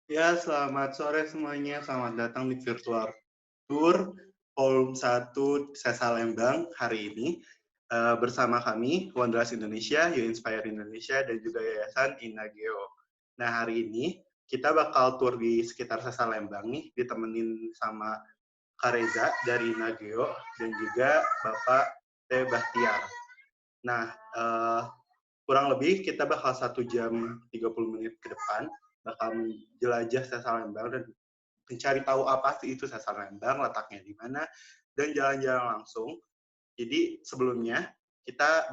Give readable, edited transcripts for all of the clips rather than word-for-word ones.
Ya, selamat sore semuanya. Selamat datang di Virtual Tour Volume 1 Sesa Lembang hari ini. Bersama kami, Wanderers Indonesia, You Inspire Indonesia, dan juga Yayasan Inageo. Nah, hari ini kita bakal tour di sekitar Sesa Lembang nih, ditemenin sama Kak Reza dari Inageo, dan juga Bapak T. Bahtiar. Nah, kurang lebih kita bakal 1 jam 30 menit ke depan bakal menjelajah Sesar Lembang dan mencari tahu apa sih itu Sesar Lembang, letaknya di mana, dan jalan-jalan langsung. Jadi sebelumnya kita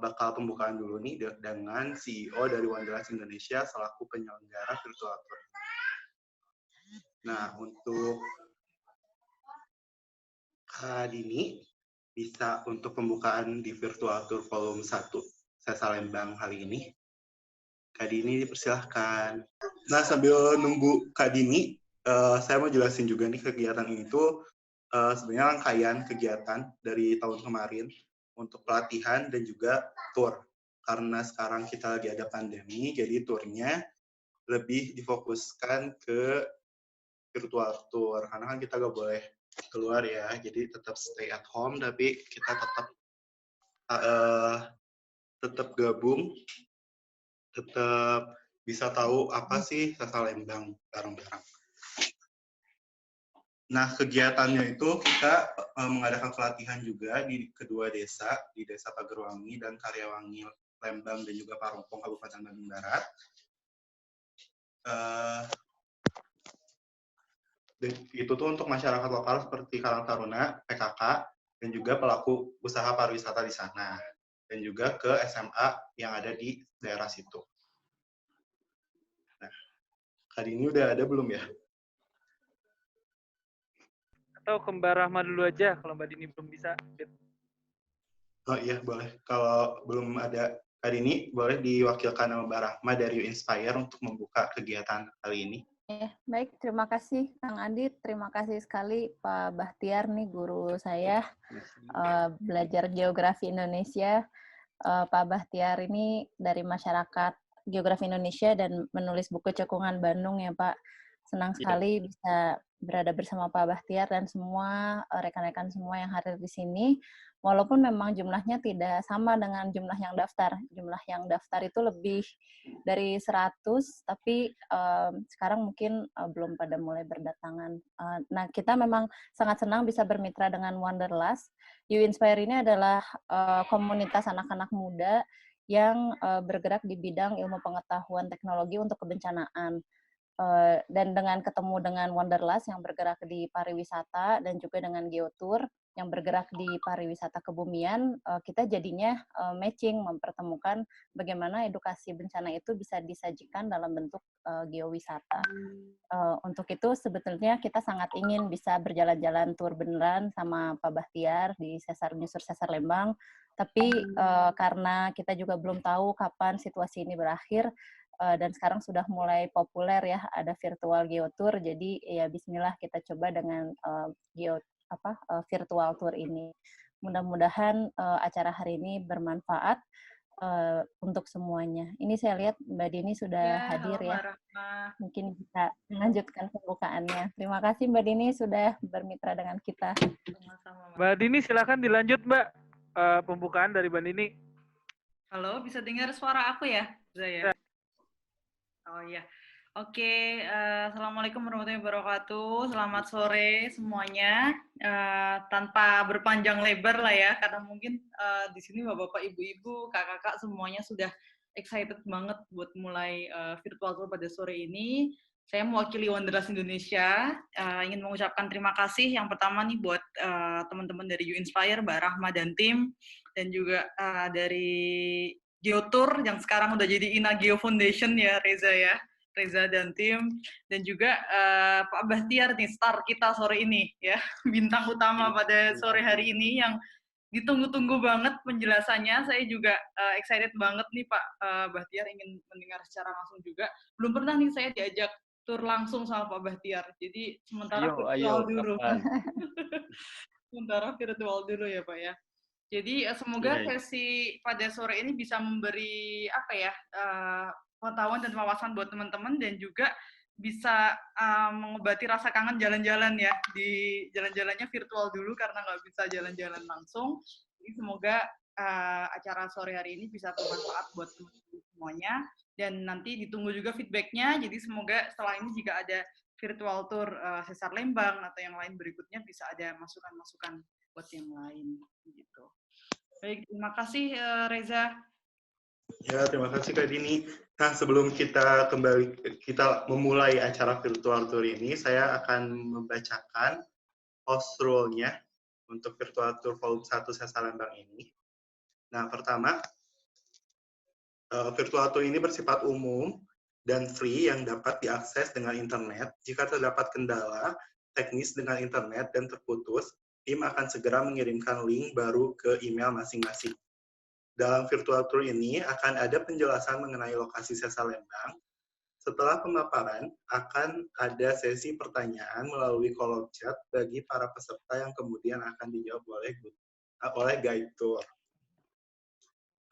bakal pembukaan dulu nih dengan CEO dari Wanderers Indonesia selaku penyelenggara virtual tour. Nah, untuk Kak Dini, bisa untuk pembukaan di virtual tour volume 1 Sesar Lembang hari ini. Kak Dini dipersilahkan. Nah, sambil nunggu Kak Dini, saya mau jelasin juga nih kegiatan ini tuh sebenarnya rangkaian kegiatan dari tahun kemarin untuk pelatihan dan juga tour. Karena sekarang kita lagi ada pandemi, jadi turnya lebih difokuskan ke virtual tour. Karena kan kita gak boleh keluar ya, jadi tetap stay at home, tapi kita uh, tetap gabung, tetap bisa tahu apa sih Sasa Lembang bareng-bareng. Nah, kegiatannya itu kita mengadakan pelatihan juga di kedua desa, di Desa Pagerwangi dan Karyawangi Lembang dan juga Parongpong Kabupaten Bandung Barat. Itu tuh untuk masyarakat lokal seperti Karang Taruna, PKK, dan juga pelaku usaha pariwisata di sana. Dan juga ke SMA yang ada di daerah situ. Nah, kali ini udah ada belum ya? Atau ke Mbak Rahma dulu aja kalau Mbak Dini belum bisa. Oh iya, boleh. Kalau belum ada hari ini, boleh diwakilkan sama Mbak Rahma dari You Inspire untuk membuka kegiatan kali ini. Baik, terima kasih Kang Andi. Terima kasih sekali Pak Bahtiar nih guru saya belajar geografi Indonesia. Pak Bahtiar ini dari masyarakat geografi Indonesia dan menulis buku Cekungan Bandung ya Pak. Senang sekali bisa berada bersama Pak Bahtiar dan semua rekan-rekan semua yang hadir di sini. Walaupun memang jumlahnya tidak sama dengan jumlah yang daftar. Jumlah yang daftar itu lebih dari 100, tapi sekarang mungkin belum pada mulai berdatangan. Nah, kita memang sangat senang bisa bermitra dengan Wanderlust. You Inspire ini adalah komunitas anak-anak muda yang bergerak di bidang ilmu pengetahuan teknologi untuk kebencanaan. Dan dengan ketemu dengan Wanderlust yang bergerak di pariwisata dan juga dengan Geotour yang bergerak di pariwisata kebumian, kita jadinya matching, mempertemukan bagaimana edukasi bencana itu bisa disajikan dalam bentuk geowisata. Untuk itu sebetulnya kita sangat ingin bisa berjalan-jalan tour beneran sama Pak Bahtiar di Nyusur Sesar Lembang, tapi karena kita juga belum tahu kapan situasi ini berakhir, dan sekarang sudah mulai populer ya ada virtual geotour, jadi ya Bismillah kita coba dengan virtual tour ini. Mudah-mudahan acara hari ini bermanfaat untuk semuanya. Ini saya lihat Mbak Dini sudah hadir ya. Mungkin bisa melanjutkan pembukaannya. Terima kasih Mbak Dini sudah bermitra dengan kita. Mbak Dini silakan dilanjut Mbak pembukaan dari Mbak Dini. Halo, bisa dengar suara aku ya? Zaya? Oh iya. Oke, Assalamualaikum warahmatullahi wabarakatuh. Selamat sore semuanya. Tanpa berpanjang lebar lah ya, karena mungkin di sini bapak-bapak, ibu-ibu, kakak-kakak semuanya sudah excited banget buat mulai virtual tour pada sore ini. Saya mewakili Wanderers Indonesia, ingin mengucapkan terima kasih yang pertama nih buat teman-teman dari You Inspire, Mbak Rahma dan tim, dan juga dari Geotour yang sekarang udah jadi Inageo Foundation ya Reza dan tim, dan juga Pak Bahtiar nih star kita sore ini ya, bintang utama pada sore hari ini yang ditunggu-tunggu banget penjelasannya. Saya juga excited banget nih Pak Bahtiar, ingin mendengar secara langsung juga. Belum pernah nih saya diajak tur langsung sama Pak Bahtiar, jadi sementara virtual dulu. Sementara virtual dulu ya Pak ya. Jadi semoga sesi pada sore ini bisa memberi pengetahuan dan wawasan buat teman-teman, dan juga bisa mengobati rasa kangen jalan-jalan ya, di jalan-jalannya virtual dulu karena nggak bisa jalan-jalan langsung. Jadi semoga acara sore hari ini bisa bermanfaat buat teman-teman semuanya, dan nanti ditunggu juga feedback-nya. Jadi semoga setelah ini jika ada virtual tour Sesar Lembang atau yang lain berikutnya bisa ada masukan-masukan buat yang lain gitu. Baik, terima kasih Reza. Ya, terima kasih Kak Dini. Nah, sebelum kita memulai acara virtual tour ini, saya akan membacakan host rule-nya untuk virtual tour volume 1 Sesar Lembang ini. Nah, pertama, virtual tour ini bersifat umum dan free yang dapat diakses dengan internet. Jika terdapat kendala teknis dengan internet dan terputus, tim akan segera mengirimkan link baru ke email masing-masing. Dalam virtual tour ini akan ada penjelasan mengenai lokasi Sesar Lembang. Setelah pemaparan, akan ada sesi pertanyaan melalui kolom chat bagi para peserta yang kemudian akan dijawab oleh guide tour.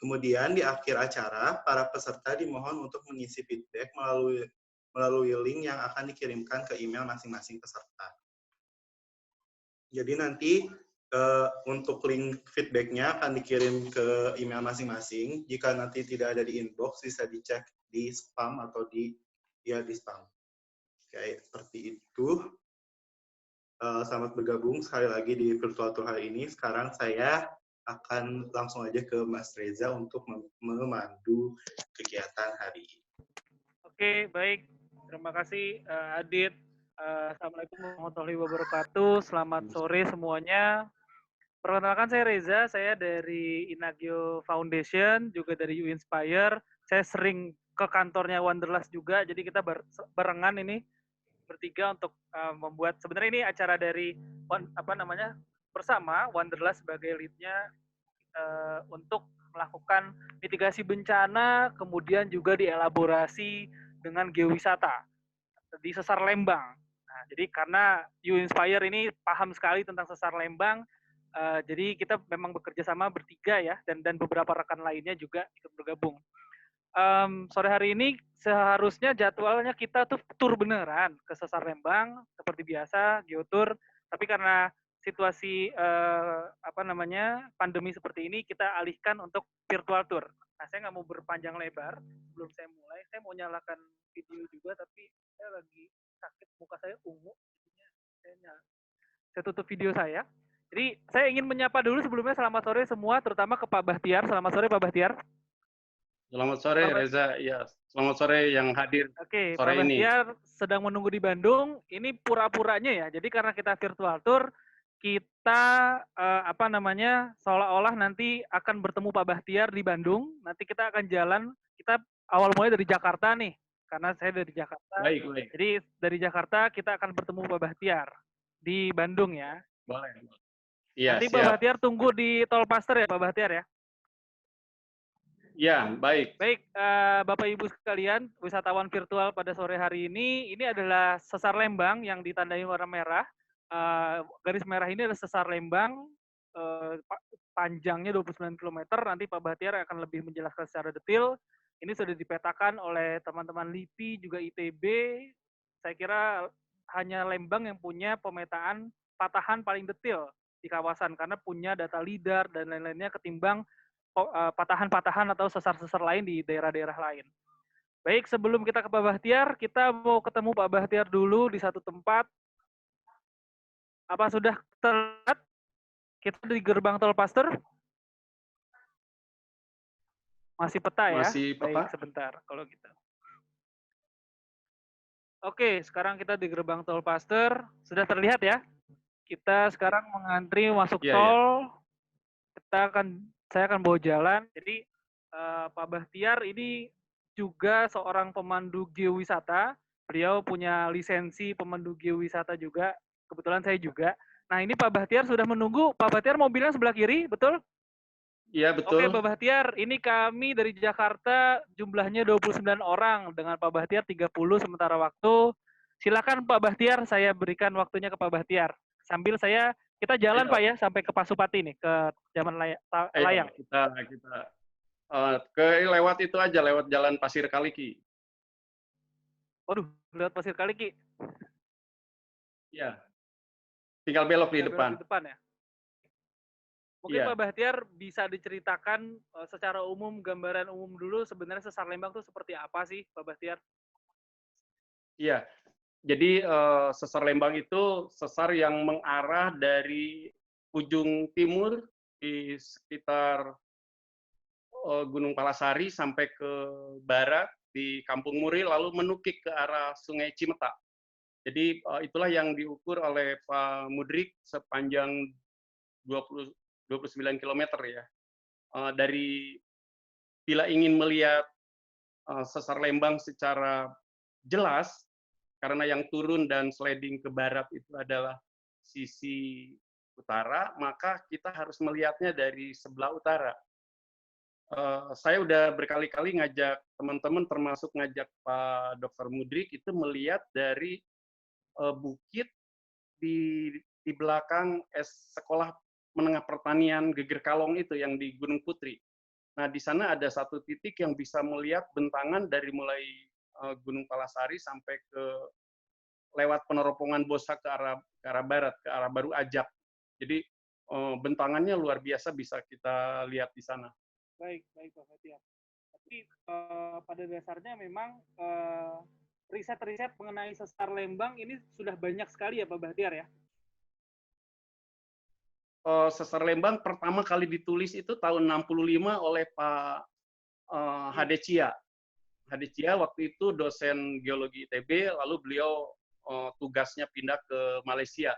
Kemudian di akhir acara, para peserta dimohon untuk mengisi feedback melalui link yang akan dikirimkan ke email masing-masing peserta. Jadi nanti untuk link feedback-nya akan dikirim ke email masing-masing. Jika nanti tidak ada di inbox, bisa dicek di spam atau di spam. Kayak seperti itu. Selamat bergabung sekali lagi di virtual tour hari ini. Sekarang saya akan langsung aja ke Mas Reza untuk memandu kegiatan hari ini. Oke, baik. Terima kasih Adit. Assalamualaikum warahmatullahi wabarakatuh. Selamat sore semuanya. Perkenalkan saya Reza, saya dari Inagio Foundation, juga dari You Inspire. Saya sering ke kantornya Wanderlust juga, jadi kita barengan ini bertiga untuk membuat, sebenarnya ini acara dari bersama Wanderlust sebagai lead-nya untuk melakukan mitigasi bencana, kemudian juga dielaborasi dengan geowisata di Sesar Lembang. Nah, jadi karena You Inspire ini paham sekali tentang Sesar Lembang, jadi kita memang bekerja sama bertiga ya, dan beberapa rekan lainnya juga ikut bergabung. Sore hari ini seharusnya jadwalnya kita tuh tur beneran ke Sesar Lembang seperti biasa, geotour. Tapi karena situasi pandemi seperti ini, kita alihkan untuk virtual tour. Nah, saya nggak mau berpanjang lebar. Sebelum saya mulai, saya mau nyalakan video juga, tapi saya lagi sakit, muka saya ungu. Saya tutup video saya. Jadi saya ingin menyapa dulu sebelumnya selamat sore semua, terutama ke Pak Bahtiar. Selamat sore Pak Bahtiar. Selamat sore Reza. Ya, selamat sore yang hadir Oke, sore Pak ini. Bahtiar sedang menunggu di Bandung. Ini pura-puranya ya. Jadi karena kita virtual tour, kita seolah-olah nanti akan bertemu Pak Bahtiar di Bandung. Nanti kita akan jalan. Kita awal mulai dari Jakarta nih, karena saya dari Jakarta. Baik. Jadi dari Jakarta kita akan bertemu Pak Bahtiar di Bandung ya. Boleh. Iya, Nanti siap. Pak Bahtiar tunggu di Tol Paster ya Pak Bahtiar ya. Ya, baik. Baik, Bapak Ibu sekalian, wisatawan virtual pada sore hari ini adalah Sesar Lembang yang ditandai warna merah. Garis merah ini adalah Sesar Lembang, panjangnya 29 km. Nanti Pak Bahtiar akan lebih menjelaskan secara detail. Ini sudah dipetakan oleh teman-teman LIPI, juga ITB. Saya kira hanya Lembang yang punya pemetaan patahan paling detail di kawasan, karena punya data LIDAR dan lain-lainnya ketimbang patahan-patahan atau sesar-sesar lain di daerah-daerah lain. Baik, sebelum kita ke Pak Bahtiar, kita mau ketemu Pak Bahtiar dulu di satu tempat. Apa sudah terlihat? Kita di gerbang Tol Paster? Masih peta ya? Masih peta. Baik, sebentar kalau gitu. Oke, sekarang kita di gerbang Tol Paster. Sudah terlihat ya? Kita sekarang mengantri masuk tol. Saya akan bawa jalan. Jadi Pak Bahtiar ini juga seorang pemandu geowisata. Beliau punya lisensi pemandu geowisata juga. Kebetulan saya juga. Nah, ini Pak Bahtiar sudah menunggu. Pak Bahtiar mobilnya sebelah kiri, betul? Iya, betul. Oke, Pak Bahtiar. Ini kami dari Jakarta, jumlahnya 29 orang. Dengan Pak Bahtiar 30 sementara waktu. Silakan Pak Bahtiar, saya berikan waktunya ke Pak Bahtiar. Sambil kita jalan Pak ya sampai ke Pasupati nih, ke Taman Layang. Kita ke lewat itu aja, lewat Jalan Pasir Kaliki. Waduh, lewat Pasir Kaliki. Ya, tinggal belok di Tinggal belok depan. di depan ya. Mungkin Iya. Pak Bahtiar bisa diceritakan secara umum, gambaran umum dulu sebenarnya sesar Lembang itu seperti apa sih, Pak Bahtiar? Iya. Jadi sesar Lembang itu sesar yang mengarah dari ujung timur di sekitar Gunung Palasari sampai ke barat di Kampung Muri, lalu menukik ke arah Sungai Cimeta. Jadi itulah yang diukur oleh Pak Mudrik sepanjang 29 km ya. Dari bila ingin melihat sesar Lembang secara jelas, karena yang turun dan sliding ke barat itu adalah sisi utara, maka kita harus melihatnya dari sebelah utara. Saya udah berkali-kali ngajak teman-teman, termasuk ngajak Pak Dr. Mudrik, itu melihat dari bukit di belakang sekolah menengah pertanian Geger Kalong itu yang di Gunung Putri. Nah, di sana ada satu titik yang bisa melihat bentangan dari mulai Gunung Palasari sampai ke lewat peneropongan Bosa ke arah barat, ke arah Baru Ajab. Jadi bentangannya luar biasa bisa kita lihat di sana. Baik, baik Pak Bahtiar. Tapi pada dasarnya memang riset-riset mengenai sesar Lembang ini sudah banyak sekali ya Pak Bahtiar ya? Sesar Lembang pertama kali ditulis itu tahun 65 oleh Pak Hade Cia. Hade Cia waktu itu dosen geologi ITB, lalu beliau tugasnya pindah ke Malaysia.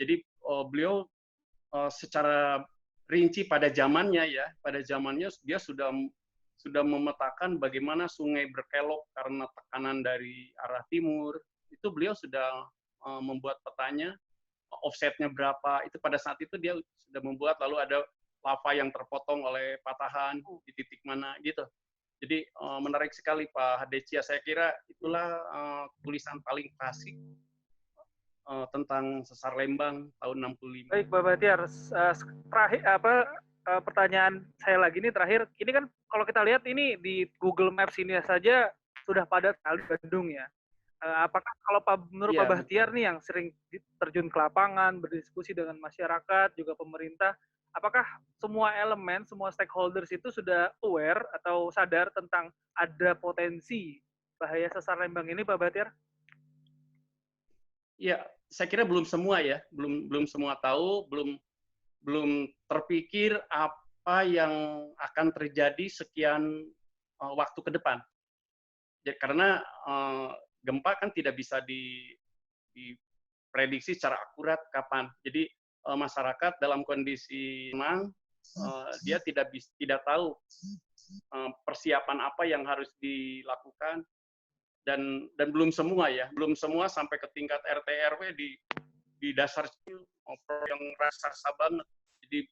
Jadi beliau secara rinci pada zamannya dia sudah memetakan bagaimana sungai berkelok karena tekanan dari arah timur. Itu beliau sudah membuat petanya, offsetnya berapa, itu pada saat itu dia sudah membuat, lalu ada lava yang terpotong oleh patahan di titik mana gitu. Jadi menarik sekali Pak Hade Cia. Saya kira itulah tulisan paling klasik tentang sesar Lembang tahun 65. Baik Pak Bahtiar, terakhir pertanyaan saya lagi nih terakhir. Ini kan kalau kita lihat ini di Google Maps ini saja sudah padat sekali Bandung ya. Apakah kalau menurut Pak Bahtiar nih yang sering terjun ke lapangan, berdiskusi dengan masyarakat, juga pemerintah, apakah semua elemen, semua stakeholders itu sudah aware atau sadar tentang ada potensi bahaya sesar Lembang ini, Pak Bahtiar? Ya, saya kira belum semua ya, belum semua tahu, belum terpikir apa yang akan terjadi sekian waktu ke depan. Jadi, karena gempa kan tidak bisa diprediksi secara akurat kapan. Jadi masyarakat dalam kondisi tenang, dia tidak tahu persiapan apa yang harus dilakukan, dan belum semua sampai ke tingkat RT RW di dasar yang raksasa banget. Jadi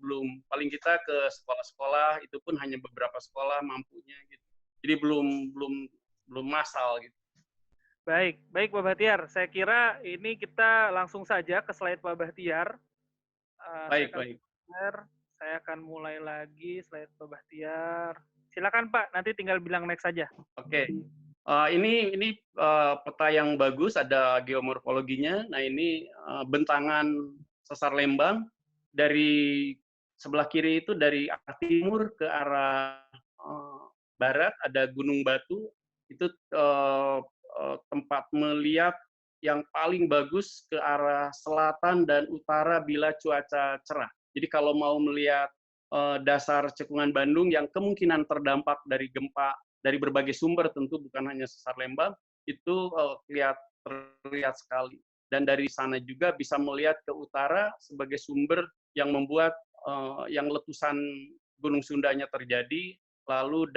belum, paling kita ke sekolah-sekolah itu pun hanya beberapa sekolah mampunya gitu. Jadi belum massal gitu. Baik Pak Bahtiar. Saya kira ini kita langsung saja ke slide Pak Bahtiar. Baik. Saya akan mulai lagi slide Pak Bahtiar. Silakan Pak, nanti tinggal bilang next saja. Oke. Ini peta yang bagus, ada geomorfologinya. Nah, ini bentangan sesar Lembang dari sebelah kiri itu dari arah timur ke arah barat ada Gunung Batu. Itu tempat melihat yang paling bagus ke arah selatan dan utara bila cuaca cerah. Jadi kalau mau melihat dasar cekungan Bandung yang kemungkinan terdampak dari gempa dari berbagai sumber, tentu bukan hanya sesar Lembang, itu terlihat sekali. Dan dari sana juga bisa melihat ke utara sebagai sumber yang membuat yang letusan Gunung Sundanya terjadi, lalu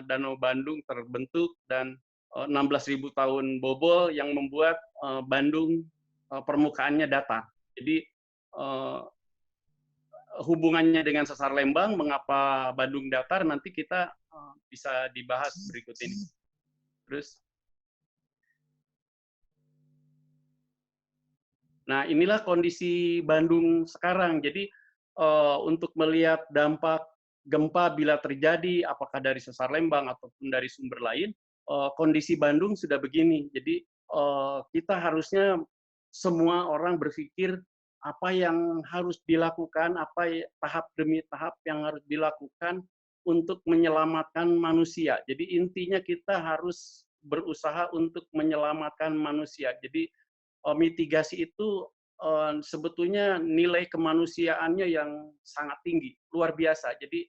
Danau Bandung terbentuk, dan 16.000 tahun bobol yang membuat Bandung permukaannya datar. Jadi hubungannya dengan sesar Lembang, mengapa Bandung datar, nanti kita bisa dibahas berikut ini. Terus, nah inilah kondisi Bandung sekarang. Jadi untuk melihat dampak gempa bila terjadi, apakah dari sesar Lembang ataupun dari sumber lain, kondisi Bandung sudah begini. Jadi kita harusnya semua orang berpikir apa yang harus dilakukan, tahap demi tahap yang harus dilakukan untuk menyelamatkan manusia. Jadi intinya kita harus berusaha untuk menyelamatkan manusia. Jadi mitigasi itu sebetulnya nilai kemanusiaannya yang sangat tinggi, luar biasa. Jadi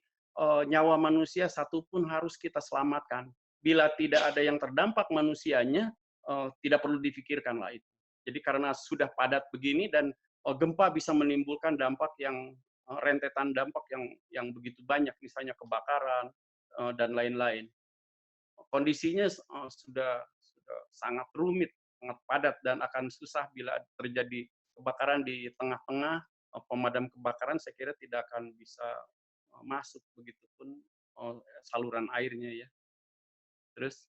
nyawa manusia satu pun harus kita selamatkan. Bila tidak ada yang terdampak manusianya, tidak perlu dipikirkan lah itu. Jadi karena sudah padat begini dan gempa bisa menimbulkan dampak yang rentetan dampak yang begitu banyak, misalnya kebakaran dan lain-lain. Kondisinya sudah sangat rumit, sangat padat dan akan susah bila terjadi kebakaran di tengah-tengah. Pemadam kebakaran saya kira tidak akan bisa masuk, begitupun saluran airnya ya. Terus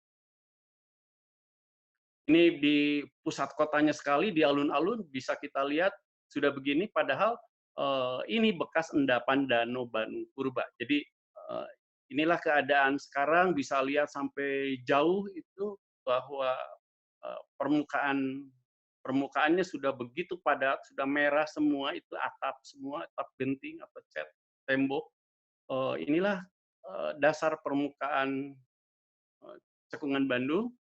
ini di pusat kotanya sekali, di alun-alun bisa kita lihat sudah begini, padahal ini bekas endapan Danau Bandung Purba. Jadi inilah keadaan sekarang, bisa lihat sampai jauh itu bahwa permukaannya sudah begitu padat, sudah merah semua, itu atap semua, atap genting atau cat tembok. Inilah dasar permukaan cekungan Bandung.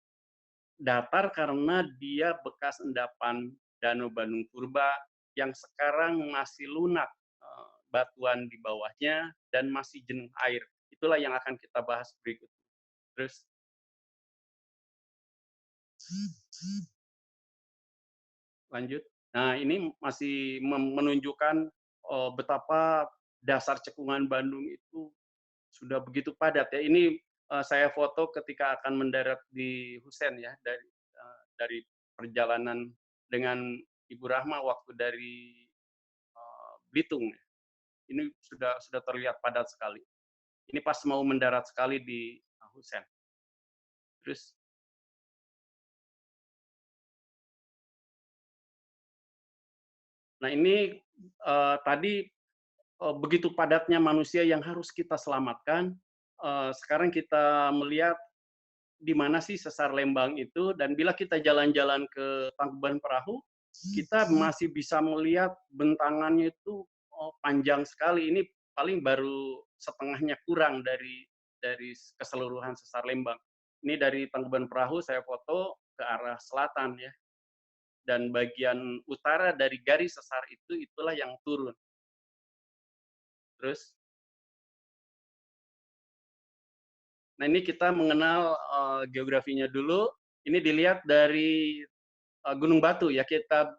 Datar karena dia bekas endapan Danau Bandung Purba yang sekarang masih lunak batuan di bawahnya dan masih jenuh air. Itulah yang akan kita bahas berikut. Terus lanjut. Nah, ini masih menunjukkan betapa dasar cekungan Bandung itu sudah begitu padat ya. Ini saya foto ketika akan mendarat di Husen ya, dari perjalanan dengan Ibu Rahma waktu dari Belitung. Ini sudah terlihat padat sekali. Ini pas mau mendarat sekali di Husen. Terus nah ini tadi begitu padatnya manusia yang harus kita selamatkan. Sekarang kita melihat di mana sih sesar Lembang itu, dan bila kita jalan-jalan ke Tangkuban Perahu, kita masih bisa melihat bentangannya itu panjang sekali. Ini paling baru setengahnya kurang dari keseluruhan sesar Lembang. Ini dari Tangkuban Perahu saya foto ke arah selatan ya. Dan bagian utara dari garis sesar itu, itulah yang turun. Terus nah ini kita mengenal geografinya dulu. Ini dilihat dari Gunung Batu ya. Kita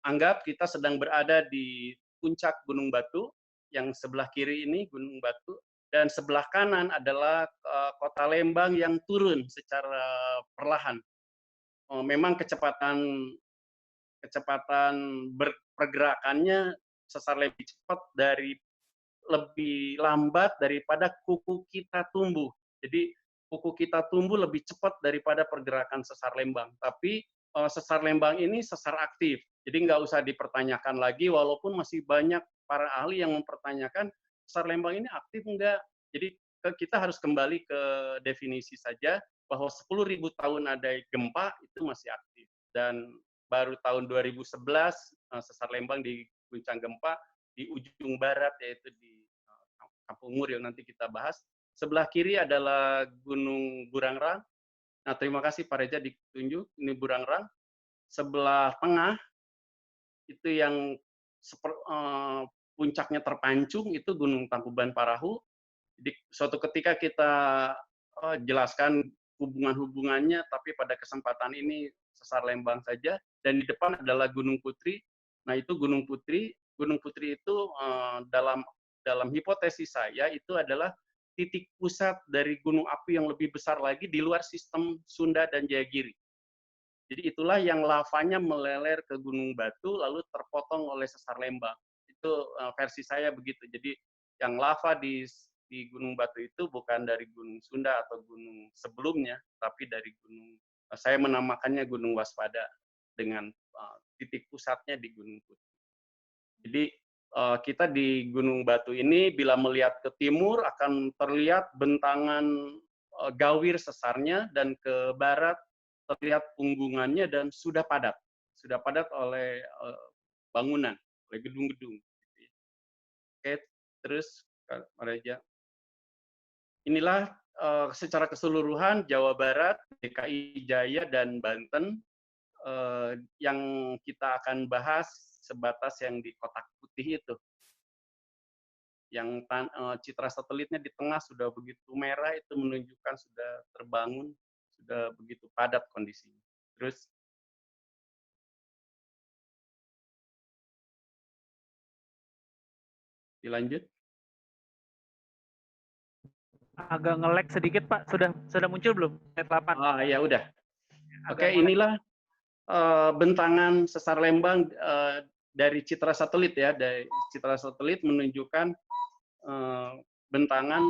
anggap kita sedang berada di puncak Gunung Batu, yang sebelah kiri ini Gunung Batu, dan sebelah kanan adalah kota Lembang yang turun secara perlahan. Memang kecepatan pergerakannya sesar lebih cepat lebih lambat daripada kuku kita tumbuh. Jadi kuku kita tumbuh lebih cepat daripada pergerakan sesar Lembang. Tapi sesar Lembang ini sesar aktif. Jadi nggak usah dipertanyakan lagi, walaupun masih banyak para ahli yang mempertanyakan sesar Lembang ini aktif enggak. Jadi kita harus kembali ke definisi saja, bahwa 10.000 tahun ada gempa itu masih aktif. Dan baru tahun 2011 sesar Lembang diguncang gempa di ujung barat, yaitu di Kampung Muril, nanti kita bahas. Sebelah kiri adalah Gunung Burangrang. Nah, terima kasih Pak Reza ditunjuk, ini Burangrang. Sebelah tengah itu yang puncaknya terpancung itu Gunung Tangkuban Parahu. Jadi suatu ketika kita jelaskan hubungan-hubungannya, tapi pada kesempatan ini sesar Lembang saja. Dan di depan adalah Gunung Putri. Nah, itu Gunung Putri. Gunung Putri itu dalam hipotesis saya itu adalah titik pusat dari gunung api yang lebih besar lagi di luar sistem Sunda dan Jayagiri. Jadi itulah yang lavanya meleler ke Gunung Batu lalu terpotong oleh sesar Lembang. Itu versi saya begitu. Jadi yang lava di Gunung Batu itu bukan dari Gunung Sunda atau gunung sebelumnya, tapi dari gunung, saya menamakannya Gunung Waspada dengan titik pusatnya di Gunung Putri. Jadi kita di Gunung Batu ini bila melihat ke timur akan terlihat bentangan gawir sesarnya, dan ke barat terlihat punggungannya dan sudah padat oleh bangunan, oleh gedung-gedung. Oke, terus Kak Mareja. Inilah secara keseluruhan Jawa Barat, DKI Jaya, dan Banten yang kita akan bahas sebatas yang di kotak putih itu. Yang citra satelitnya di tengah sudah begitu merah, itu menunjukkan sudah terbangun, sudah begitu padat kondisinya. Terus dilanjut. Agak nge-lag sedikit, Pak. Sudah muncul belum? Slide 8. Ah, ya udah. Oke, Agak inilah bentangan sesar Lembang dari citra satelit ya. Dari citra satelit menunjukkan bentangan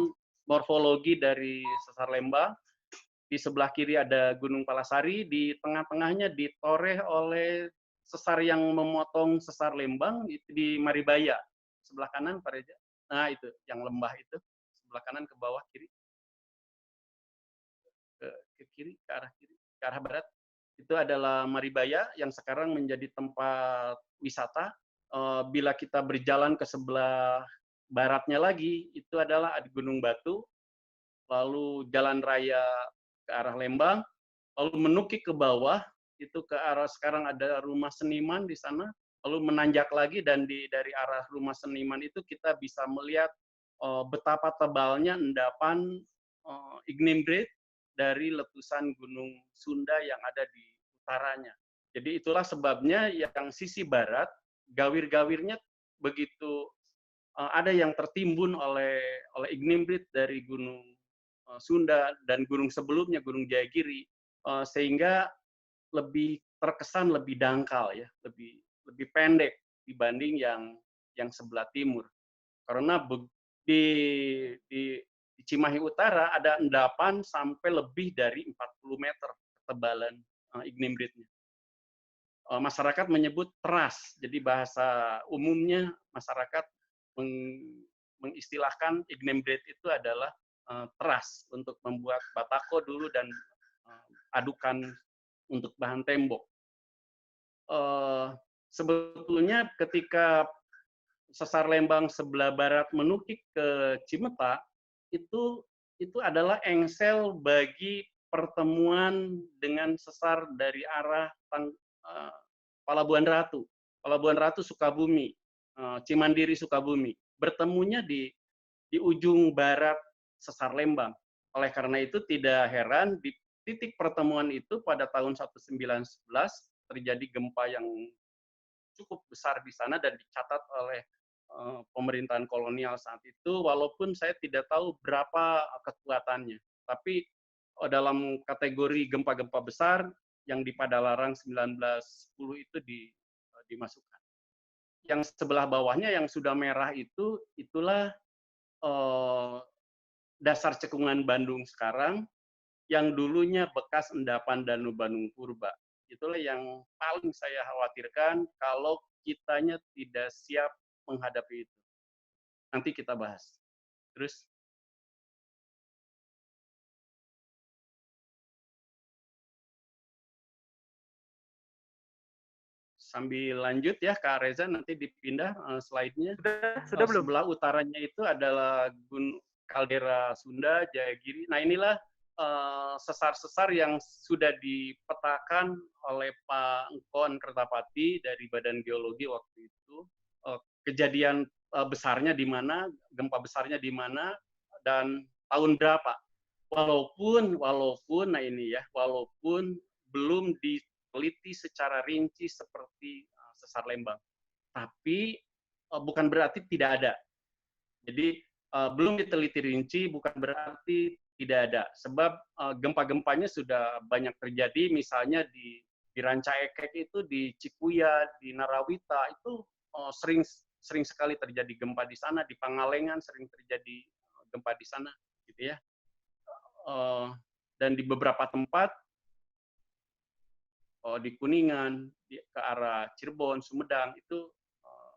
morfologi dari sesar Lembang. Di sebelah kiri ada Gunung Palasari, di tengah-tengahnya ditoreh oleh sesar yang memotong sesar Lembang di Maribaya. Sebelah kanan, Pak Reza. Nah, itu yang lembah itu. Sebelah kanan ke bawah kiri. Ke kiri, ke arah barat. Itu adalah Maribaya yang sekarang menjadi tempat wisata. Bila kita berjalan ke sebelah baratnya lagi, itu adalah Gunung Batu, lalu jalan raya ke arah Lembang, lalu menukik ke bawah, itu ke arah sekarang ada rumah seniman di sana, lalu menanjak lagi, dan dari arah rumah seniman itu kita bisa melihat betapa tebalnya endapan Ignimbreit dari letusan Gunung Sunda yang ada di utaranya. Jadi itulah sebabnya yang sisi barat, gawir-gawirnya begitu ada yang tertimbun oleh Ignimbreit dari Gunung Sunda dan gunung sebelumnya, Gunung Jayagiri, sehingga lebih terkesan lebih dangkal ya, lebih pendek dibanding yang sebelah timur. Karena di Cimahi Utara ada endapan sampai lebih dari 40 meter ketebalan Ignimbreit-nya. Masyarakat menyebut teras, jadi bahasa umumnya masyarakat mengistilahkan Ignimbreit itu adalah teras untuk membuat batako dulu dan adukan untuk bahan tembok. Sebetulnya ketika sesar Lembang sebelah barat menukik ke Cimeta, itu adalah engsel bagi pertemuan dengan sesar dari arah Palabuhan Ratu. Palabuhan Ratu Sukabumi, Cimandiri Sukabumi. Bertemunya di ujung barat sesar Lembang. Oleh karena itu tidak heran di titik pertemuan itu pada tahun 1911 terjadi gempa yang cukup besar di sana dan dicatat oleh pemerintahan kolonial saat itu, walaupun saya tidak tahu berapa kekuatannya. Tapi dalam kategori gempa-gempa besar yang di Padalarang 1910 itu dimasukkan. Yang sebelah bawahnya yang sudah merah itulah dasar cekungan Bandung sekarang, yang dulunya bekas endapan Danau Bandung Purba. Itulah yang paling saya khawatirkan kalau kitanya tidak siap menghadapi itu. Nanti kita bahas. Terus sambil lanjut ya Kak Reza, nanti dipindah slide-nya. Sudah belum? Sebelah utaranya itu adalah kaldera Sunda, Jayagiri. Nah inilah sesar-sesar yang sudah dipetakan oleh Pak Engkon Kertapati dari Badan Geologi waktu itu. Kejadian besarnya di mana, gempa besarnya di mana, dan tahun berapa. Walaupun nah ini ya, walaupun belum diteliti secara rinci seperti sesar Lembang, tapi bukan berarti tidak ada. Jadi belum diteliti rinci bukan berarti tidak ada, sebab gempa-gempanya sudah banyak terjadi, misalnya di Ranca Ekek itu, di Cikuya, di Narawita itu sering sekali terjadi gempa di sana, di Pangalengan sering terjadi gempa di sana, gitu ya. Dan di beberapa tempat di Kuningan, ke arah Cirebon, Sumedang itu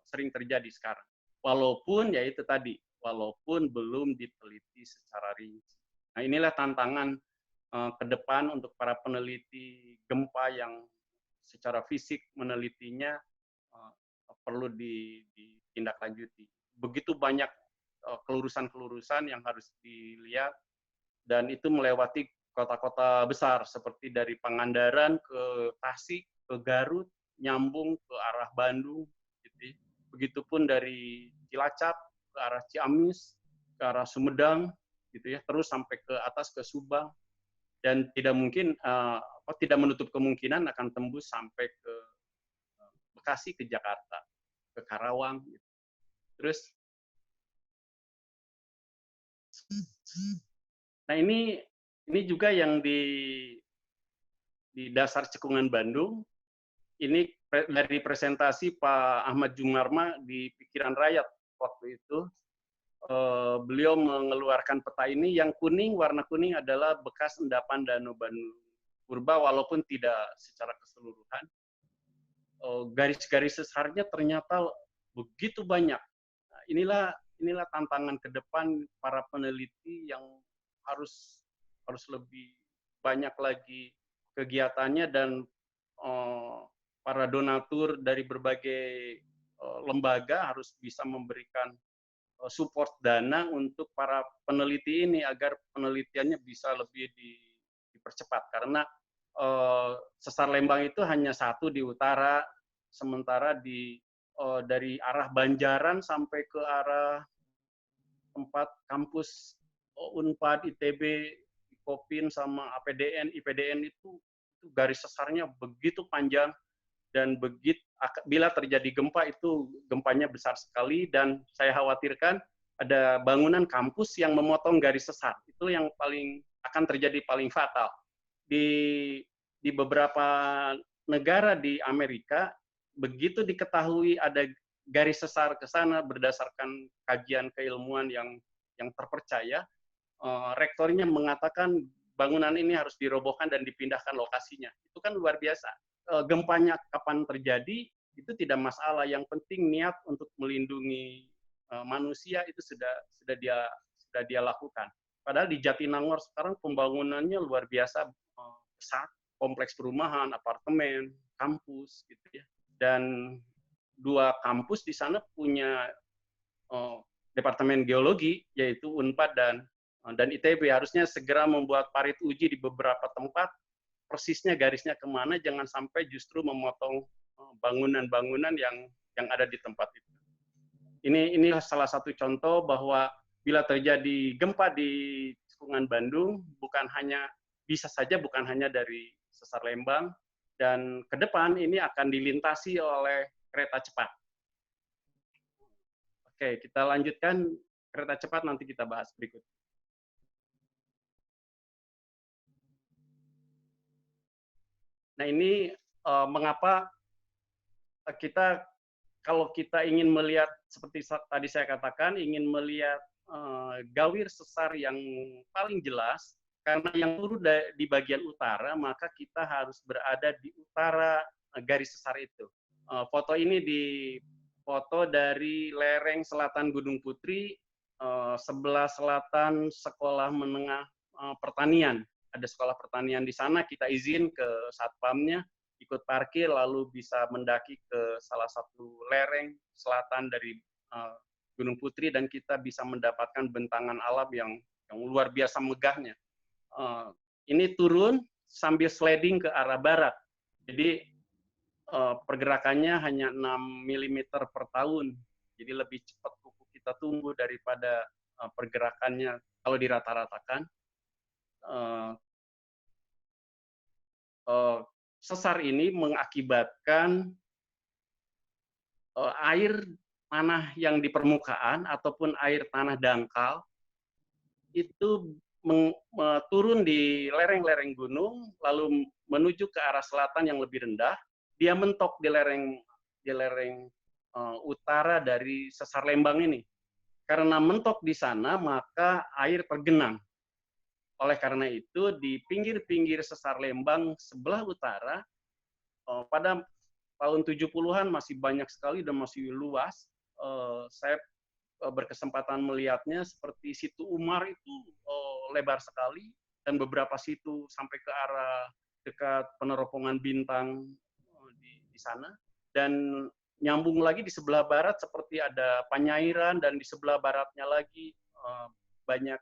sering terjadi sekarang. Walaupun ya itu tadi, walaupun belum diteliti secara rinci. Nah, inilah tantangan ke depan untuk para peneliti gempa yang secara fisik menelitinya perlu ditindaklanjuti. Begitu banyak kelurusan-kelurusan yang harus dilihat, dan itu melewati kota-kota besar seperti dari Pangandaran ke Tasik, ke Garut, nyambung ke arah Bandung. Gitu. Begitupun dari Cilacap ke arah Ciamis, ke arah Sumedang, gitu ya, terus sampai ke atas ke Subang, dan tidak mungkin tidak menutup kemungkinan akan tembus sampai ke Bekasi, ke Jakarta, ke Karawang. Gitu. Terus, nah ini juga yang di dasar cekungan Bandung. Ini dari presentasi Pak Ahmad Jumarma di Pikiran Rakyat waktu itu. Beliau mengeluarkan peta ini. Yang kuning, warna kuning adalah bekas endapan Danau Bandung Purba, walaupun tidak secara keseluruhan. Garis-garis sesarnya ternyata begitu banyak. Nah, inilah tantangan ke depan para peneliti yang harus lebih banyak lagi kegiatannya, dan para donatur dari berbagai lembaga harus bisa memberikan support dana untuk para peneliti ini agar penelitiannya bisa lebih dipercepat, karena sesar Lembang itu hanya satu di utara, sementara dari arah Banjaran sampai ke arah tempat kampus Unpad, ITB, Kopin sama APDN, IPDN itu garis sesarnya begitu panjang, dan bila terjadi gempa itu gempanya besar sekali, dan saya khawatirkan ada bangunan kampus yang memotong garis sesar. Itu yang akan terjadi paling fatal. Di beberapa negara di Amerika, begitu diketahui ada garis sesar ke sana berdasarkan kajian keilmuan yang terpercaya, rektornya mengatakan bangunan ini harus dirobohkan dan dipindahkan lokasinya. Itu kan luar biasa. Gempanya kapan terjadi itu tidak masalah, yang penting niat untuk melindungi manusia itu sudah dia lakukan. Padahal di Jatinangor sekarang pembangunannya luar biasa besar, kompleks perumahan, apartemen, kampus gitu ya. Dan 2 kampus di sana punya departemen geologi, yaitu Unpad dan ITB. Harusnya segera membuat parit uji di beberapa tempat, persisnya garisnya kemana, jangan sampai justru memotong bangunan-bangunan yang ada di tempat itu. Ini salah satu contoh bahwa bila terjadi gempa di cekungan Bandung, bukan hanya dari sesar Lembang, dan ke depan ini akan dilintasi oleh kereta cepat. Oke, kita lanjutkan kereta cepat, nanti kita bahas berikut. Nah, ini mengapa kalau kita ingin melihat, seperti tadi saya katakan, ingin melihat gawir sesar yang paling jelas, karena yang turun di bagian utara, maka kita harus berada di utara garis sesar itu. Foto ini foto dari lereng selatan Gunung Putri, sebelah selatan Sekolah Menengah Pertanian. Ada sekolah pertanian di sana, kita izin ke satpamnya, ikut parkir, lalu bisa mendaki ke salah satu lereng selatan dari Gunung Putri, dan kita bisa mendapatkan bentangan alam yang luar biasa megahnya. Ini turun sambil sliding ke arah barat, jadi pergerakannya hanya 6 mm per tahun, jadi lebih cepat kuku kita tumbuh daripada pergerakannya kalau dirata-ratakan. Sesar ini mengakibatkan air tanah yang di permukaan ataupun air tanah dangkal itu turun di lereng-lereng gunung, lalu menuju ke arah selatan yang lebih rendah. Dia mentok di lereng utara dari sesar Lembang ini. Karena mentok di sana, maka air tergenang. Oleh karena itu, di pinggir-pinggir sesar Lembang sebelah utara, pada tahun 70-an masih banyak sekali dan masih luas. Saya berkesempatan melihatnya, seperti situ Umar itu lebar sekali, dan beberapa situ sampai ke arah dekat peneropongan bintang di sana, dan nyambung lagi di sebelah barat seperti ada Panyairan, dan di sebelah baratnya lagi banyak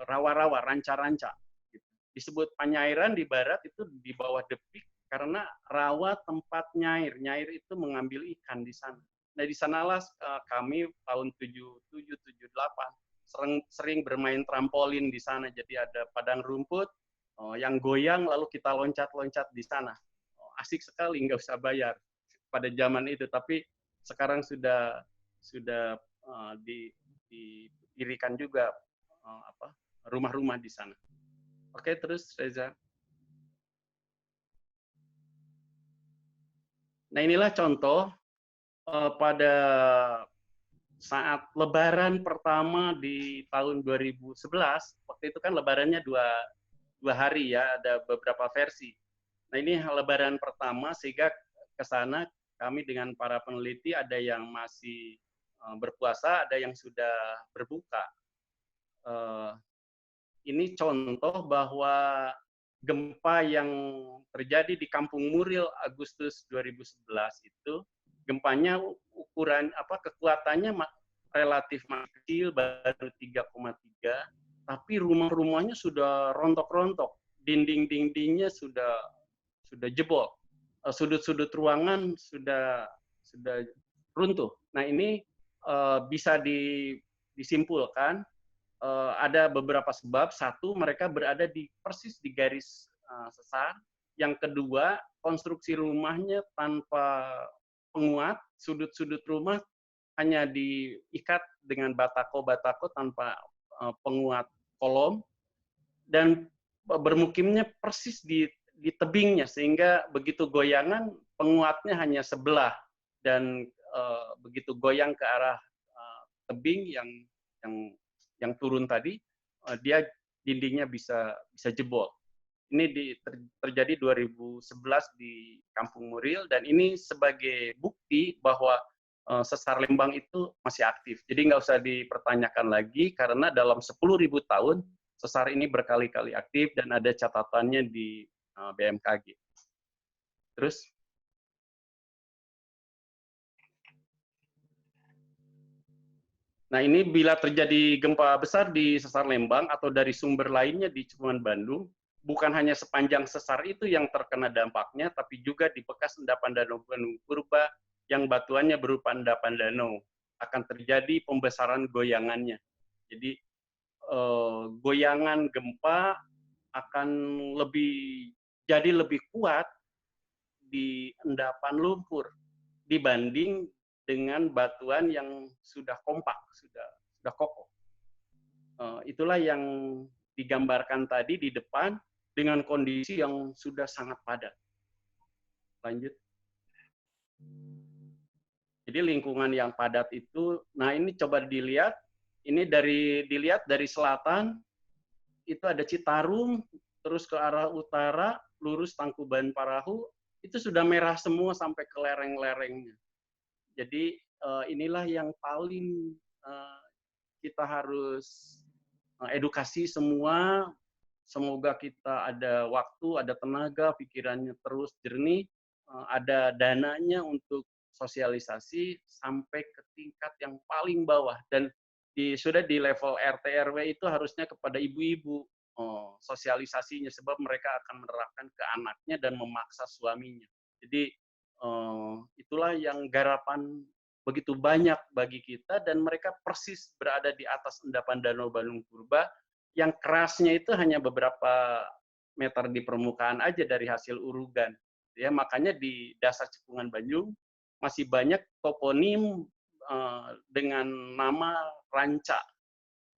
rawa-rawa, ranca-ranca. Disebut Panyairan di barat itu di bawah Depik karena rawa tempat nyair. Nyair itu mengambil ikan di sana. Nah, di sanalah kami tahun 77, 78 sering bermain trampolin di sana. Jadi ada padang rumput yang goyang lalu kita loncat-loncat di sana. Asik sekali, nggak usah bayar pada zaman itu. Tapi sekarang sudah didirikan juga rumah-rumah di sana. Oke, terus Reza. Nah, inilah contoh pada saat Lebaran pertama di tahun 2011. Waktu itu kan Lebarannya dua hari ya, ada beberapa versi. Nah, ini Lebaran pertama, sehingga ke sana kami dengan para peneliti ada yang masih berpuasa, ada yang sudah berbuka. Ini contoh bahwa gempa yang terjadi di Kampung Muril Agustus 2011 itu gempanya ukuran kekuatannya relatif kecil, baru 3,3, tapi rumah-rumahnya sudah rontok-rontok, dinding-dindingnya sudah jebol, sudut-sudut ruangan sudah runtuh. Nah, ini bisa disimpulkan ada beberapa sebab. Satu, mereka berada persis di garis sesar. Yang kedua, konstruksi rumahnya tanpa penguat, sudut-sudut rumah hanya diikat dengan batako-batako tanpa penguat kolom, dan bermukimnya persis di tebingnya, sehingga begitu goyangan penguatnya hanya sebelah, dan begitu goyang ke arah tebing yang turun tadi, dia dindingnya bisa jebol. Ini terjadi 2011 di Kampung Muril, dan ini sebagai bukti bahwa sesar Lembang itu masih aktif. Jadi nggak usah dipertanyakan lagi, karena dalam 10.000 tahun sesar ini berkali-kali aktif dan ada catatannya di BMKG. Terus? Nah, ini bila terjadi gempa besar di sesar Lembang atau dari sumber lainnya di Cekungan Bandung, bukan hanya sepanjang sesar itu yang terkena dampaknya, tapi juga di bekas endapan danau Gunung Purba yang batuannya berupa endapan danau. Akan terjadi pembesaran goyangannya. Jadi, goyangan gempa akan jadi lebih kuat di endapan lumpur dibanding dengan batuan yang sudah kompak, sudah kokoh. Itulah yang digambarkan tadi di depan dengan kondisi yang sudah sangat padat. Lanjut. Jadi lingkungan yang padat itu, nah ini coba dilihat, ini dilihat dari selatan, itu ada Citarum, terus ke arah utara, lurus Tangkuban Parahu, itu sudah merah semua sampai ke lereng-lerengnya. Jadi inilah yang paling kita harus edukasi semua. Semoga kita ada waktu, ada tenaga, pikirannya terus jernih, ada dananya untuk sosialisasi sampai ke tingkat yang paling bawah. Dan sudah di level RT RW itu harusnya kepada ibu-ibu sosialisasinya, sebab mereka akan menerapkan ke anaknya dan memaksa suaminya. Jadi itulah yang garapan begitu banyak bagi kita, dan mereka persis berada di atas endapan Danau Gunung Purba, yang kerasnya itu hanya beberapa meter di permukaan aja dari hasil urugan. Ya, makanya di dasar Cekungan Bandung masih banyak toponim dengan nama ranca,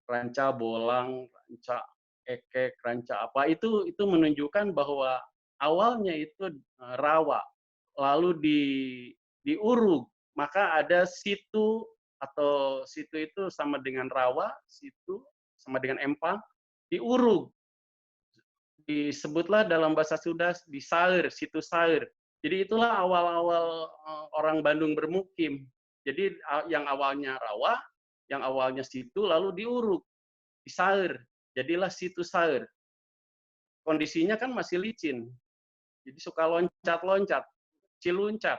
ranca Bolang, ranca Ekek, ranca apa, itu menunjukkan bahwa awalnya itu rawa, lalu diurug, maka ada situ, atau situ itu sama dengan rawa, situ sama dengan empang, diurug, disebutlah dalam bahasa Sunda disaeur, situ saeur. Jadi itulah awal-awal orang Bandung bermukim. Jadi yang awalnya rawa, yang awalnya situ lalu diuruk, disaur, jadilah situ saur. Kondisinya kan masih licin, jadi suka loncat-loncat, ciluncat,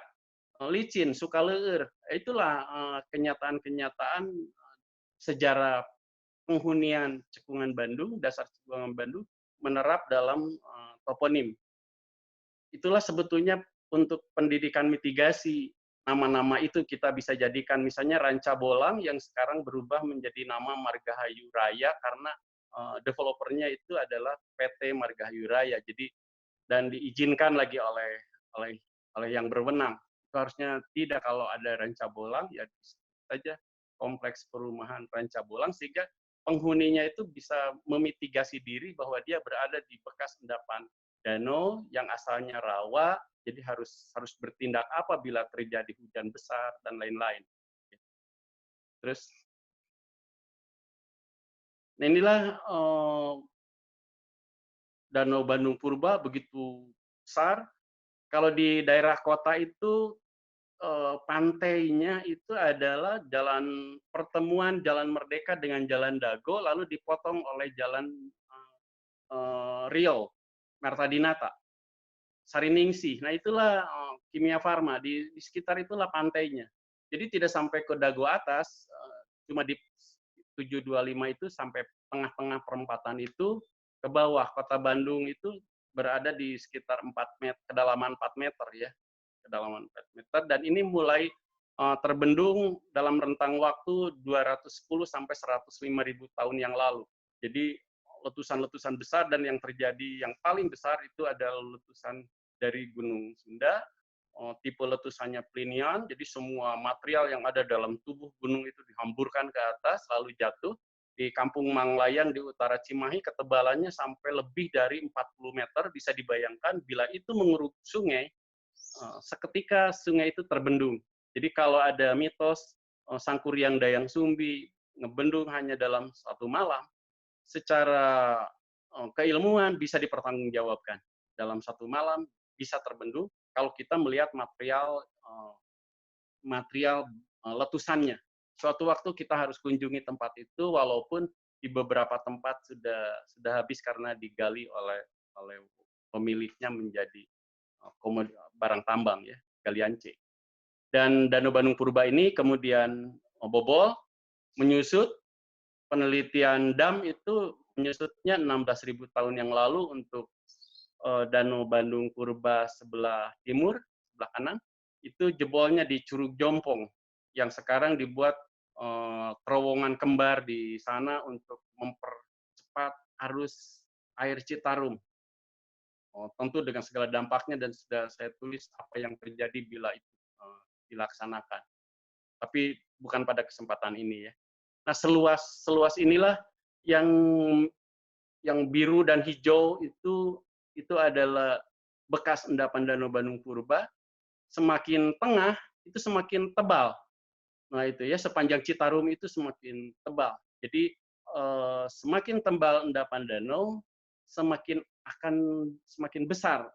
licin, suka leur. Itulah kenyataan-kenyataan sejarah penghunian Cekungan Bandung, dasar Cekungan Bandung menerap dalam toponim. Itulah sebetulnya untuk pendidikan mitigasi. Nama-nama itu kita bisa jadikan misalnya Ranca Bolang yang sekarang berubah menjadi nama Margahayu Raya karena developernya itu adalah PT Margahayu Raya. Jadi dan diizinkan lagi oleh yang berwenang. Itu harusnya tidak, kalau ada Ranca Bolang ya saja kompleks perumahan Ranca Bolang sehingga penghuninya itu bisa memitigasi diri bahwa dia berada di bekas endapan danau yang asalnya rawa, jadi harus bertindak apabila terjadi hujan besar dan lain-lain. Terus, nah inilah Danau Bandung Purba begitu besar. Kalau di daerah kota itu pantainya itu adalah jalan pertemuan Jalan Merdeka dengan Jalan Dago, lalu dipotong oleh Jalan Rio, Mertadinata, Sariningsih. Nah itulah Kimia Farma, di sekitar itulah pantainya. Jadi tidak sampai ke Dago atas, cuma di 725 itu sampai tengah-tengah perempatan itu ke bawah. Kota Bandung itu berada di sekitar 4 meter, kedalaman 4 meter ya. Kedalaman 4 meter, dan ini mulai terbendung dalam rentang waktu 210 sampai 105.000 tahun yang lalu. Jadi letusan-letusan besar, dan yang terjadi yang paling besar itu adalah letusan dari Gunung Sunda, tipe letusannya Plinian, jadi semua material yang ada dalam tubuh gunung itu dihamburkan ke atas, lalu jatuh. Di Kampung Manglayang di utara Cimahi, ketebalannya sampai lebih dari 40 meter, bisa dibayangkan bila itu menguruk sungai, seketika sungai itu terbendung. Jadi kalau ada mitos Sangkuriang Dayang Sumbi ngebendung hanya dalam satu malam, secara keilmuan bisa dipertanggungjawabkan. Dalam satu malam bisa terbendung kalau kita melihat material letusannya. Suatu waktu kita harus kunjungi tempat itu, walaupun di beberapa tempat sudah habis karena digali oleh pemiliknya menjadi barang tambang ya, galian C. Dan Danau Bandung Purba ini kemudian bobol, menyusut. Penelitian dam itu menyusutnya 16.000 tahun yang lalu untuk Danau Bandung Purba sebelah timur, sebelah kanan, itu jebolnya di Curug Jompong, yang sekarang dibuat terowongan kembar di sana untuk mempercepat arus air Citarum. Tentu dengan segala dampaknya, dan sudah saya tulis apa yang terjadi bila itu dilaksanakan. Tapi bukan pada kesempatan ini ya. Nah, seluas inilah yang biru dan hijau itu adalah bekas endapan Danau Bandung Purba. Semakin tengah itu semakin tebal. Nah itu ya, sepanjang Citarum itu semakin tebal. Jadi semakin tebal endapan danau, semakin besar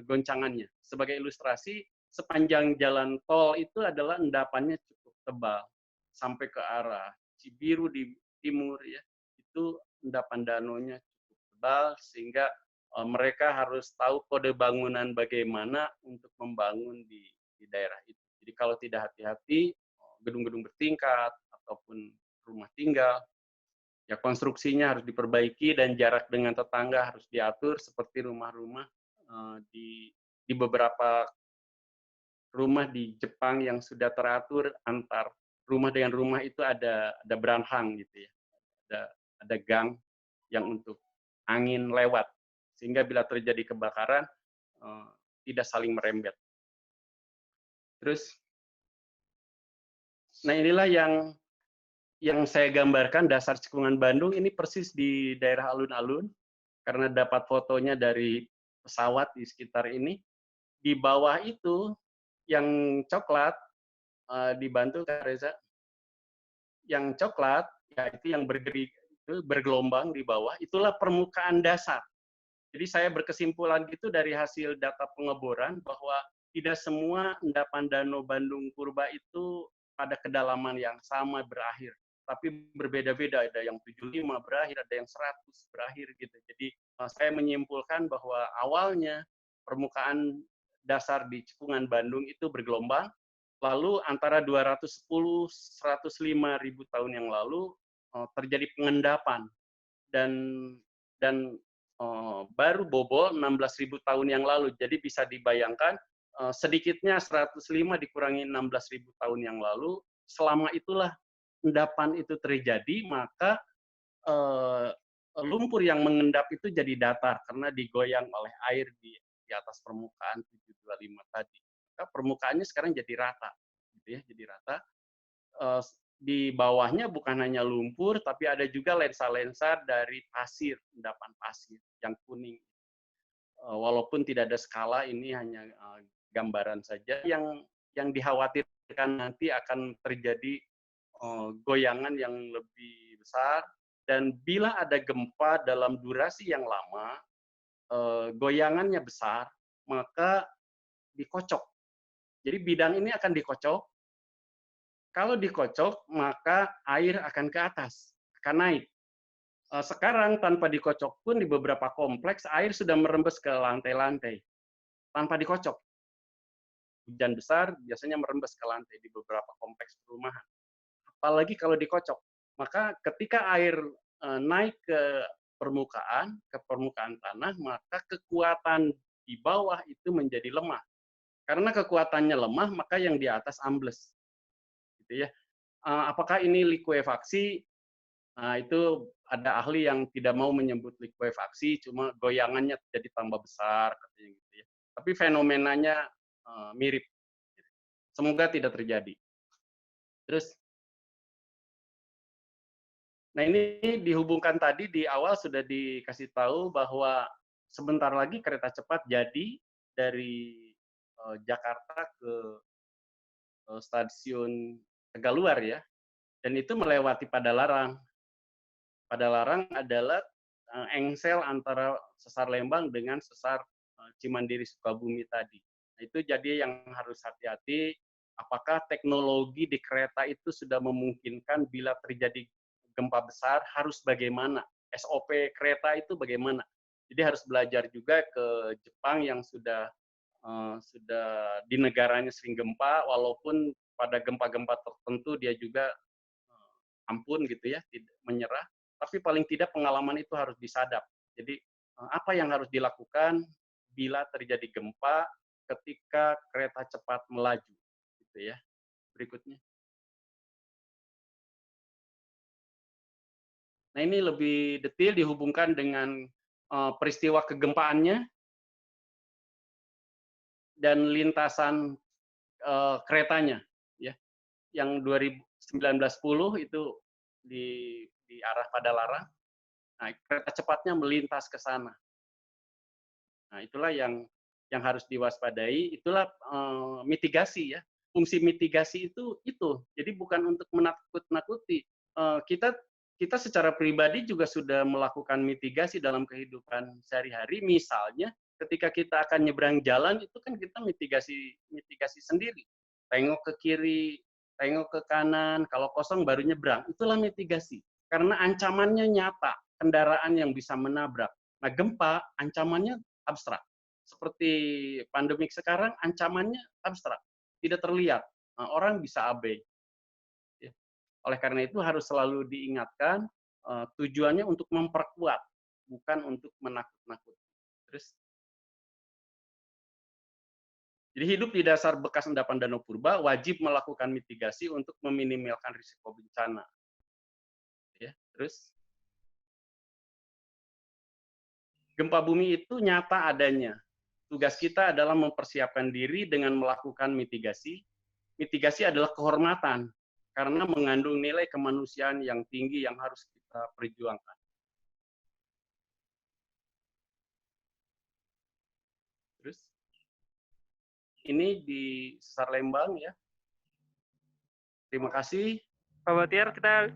goncangannya. Sebagai ilustrasi, sepanjang jalan tol itu adalah endapannya cukup tebal sampai ke arah Cibiru di timur ya, itu endapan danaunya cukup tebal sehingga mereka harus tahu kode bangunan bagaimana untuk membangun di daerah itu. Jadi kalau tidak hati-hati, gedung-gedung bertingkat ataupun rumah tinggal, ya konstruksinya harus diperbaiki dan jarak dengan tetangga harus diatur, seperti rumah-rumah di beberapa rumah di Jepang yang sudah teratur antar rumah dengan rumah itu ada beranhang gitu ya, ada gang yang untuk angin lewat, sehingga bila terjadi kebakaran tidak saling merembet. Terus, nah inilah yang saya gambarkan dasar Cekungan Bandung, ini persis di daerah alun-alun, karena dapat fotonya dari pesawat di sekitar ini. Di bawah itu yang coklat, dibantu Kak Reza, yang coklat, yaitu yang bergelombang di bawah, itulah permukaan dasar. Jadi saya berkesimpulan gitu dari hasil data pengeboran bahwa tidak semua endapan Danau Bandung Purba itu pada kedalaman yang sama berakhir, tapi berbeda-beda, ada yang 75 berakhir, ada yang 100 berakhir gitu. Jadi saya menyimpulkan bahwa awalnya permukaan dasar di Cekungan Bandung itu bergelombang, lalu antara 210-105 ribu tahun yang lalu terjadi pengendapan, dan baru bobol 16.000 tahun yang lalu. Jadi bisa dibayangkan sedikitnya 105 dikurangi 16.000 tahun yang lalu, selama itulah endapan itu terjadi, maka lumpur yang mengendap itu jadi datar karena digoyang oleh air di atas permukaan 725 tadi. Maka permukaannya sekarang jadi rata, gitu ya, jadi rata. Di bawahnya bukan hanya lumpur, tapi ada juga lensa-lensa dari pasir, endapan pasir yang kuning. Walaupun tidak ada skala, ini hanya gambaran saja. Yang dikhawatirkan nanti akan terjadi goyangan yang lebih besar, dan bila ada gempa dalam durasi yang lama, goyangannya besar, maka dikocok. Jadi bidang ini akan dikocok. Kalau dikocok, maka air akan ke atas, akan naik. Sekarang tanpa dikocok pun di beberapa kompleks, air sudah merembes ke lantai-lantai, tanpa dikocok. Hujan besar biasanya merembes ke lantai di beberapa kompleks perumahan. Apalagi kalau dikocok. Maka ketika air naik ke permukaan tanah, maka kekuatan di bawah itu menjadi lemah. Karena kekuatannya lemah, maka yang di atas ambles. Gitu ya. Apakah ini likuifaksi? Nah, itu ada ahli yang tidak mau menyebut likuifaksi, cuma goyangannya jadi tambah besar, katanya gitu ya. Tapi fenomenanya mirip. Semoga tidak terjadi. Terus, nah ini dihubungkan tadi di awal sudah dikasih tahu bahwa sebentar lagi kereta cepat jadi dari Jakarta ke stasiun Tegaluar ya, dan itu melewati Padalarang. Padalarang adalah engsel antara sesar Lembang dengan sesar Cimandiri Sukabumi tadi. Nah, itu jadi yang harus hati-hati, apakah teknologi di kereta itu sudah memungkinkan bila terjadi gempa besar harus bagaimana? SOP kereta itu bagaimana? Jadi harus belajar juga ke Jepang yang sudah di negaranya sering gempa, walaupun pada gempa-gempa tertentu dia juga ampun gitu ya, tidak menyerah, tapi paling tidak pengalaman itu harus disadap. Jadi apa yang harus dilakukan bila terjadi gempa ketika kereta cepat melaju, gitu ya. Berikutnya. Nah, ini lebih detail dihubungkan dengan peristiwa kegempaannya dan lintasan keretanya, ya. Yang 1910 itu di arah Padalarang. Nah, kereta cepatnya melintas ke sana. Nah, itulah yang harus diwaspadai. Itulah mitigasi ya. Fungsi mitigasi itu. Jadi bukan untuk menakut-nakuti. Kita secara pribadi juga sudah melakukan mitigasi dalam kehidupan sehari-hari. Misalnya, ketika kita akan nyebrang jalan itu kan kita mitigasi sendiri. Tengok ke kiri, tengok ke kanan, kalau kosong baru nyebrang. Itulah mitigasi. Karena ancamannya nyata, kendaraan yang bisa menabrak. Nah, gempa ancamannya abstrak. Seperti pandemik sekarang, ancamannya abstrak. Tidak terlihat. Nah, orang bisa abai. Oleh karena itu harus selalu diingatkan, tujuannya untuk memperkuat, bukan untuk menakut-nakuti. Terus, jadi hidup di dasar bekas endapan danau purba wajib melakukan mitigasi untuk meminimalkan risiko bencana. Ya, terus gempa bumi itu nyata adanya. Tugas kita adalah mempersiapkan diri dengan melakukan mitigasi. Mitigasi adalah kehormatan karena mengandung nilai kemanusiaan yang tinggi yang harus kita perjuangkan. Terus ini di Sesar Lembang ya. Terima kasih. Pak Bahtiar, kita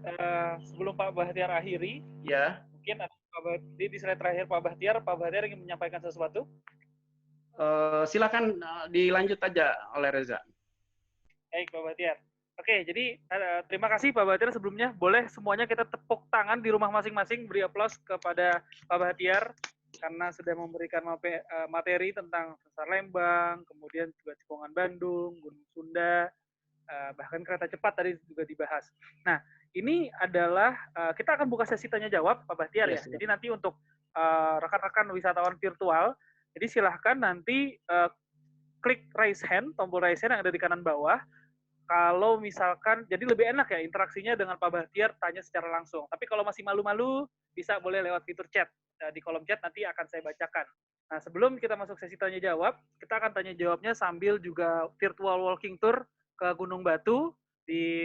sebelum Pak Bahtiar akhiri, Ya. Mungkin di slide terakhir Pak Bahtiar ingin menyampaikan sesuatu? Silakan dilanjut aja oleh Reza. Baik, Pak Bahtiar. Oke, jadi terima kasih Pak Bahtiar sebelumnya. Boleh semuanya kita tepuk tangan di rumah masing-masing, beri aplaus kepada Pak Bahtiar karena sudah memberikan materi tentang Sesar Lembang, kemudian juga Cekungan Bandung, Gunung Sunda, bahkan kereta cepat tadi juga dibahas. Nah, ini adalah kita akan buka sesi tanya jawab Pak Bahtiar ya. Jadi nanti untuk rekan-rekan wisatawan virtual, jadi silahkan nanti klik raise hand, tombol raise hand yang ada di kanan bawah. Kalau misalkan, jadi lebih enak ya interaksinya dengan Pak Bahtiar, tanya secara langsung. Tapi kalau masih malu-malu, bisa boleh lewat fitur chat. Di kolom chat nanti akan saya bacakan. Nah, sebelum kita masuk sesi tanya jawab, kita akan tanya jawabnya sambil juga virtual walking tour ke Gunung Batu di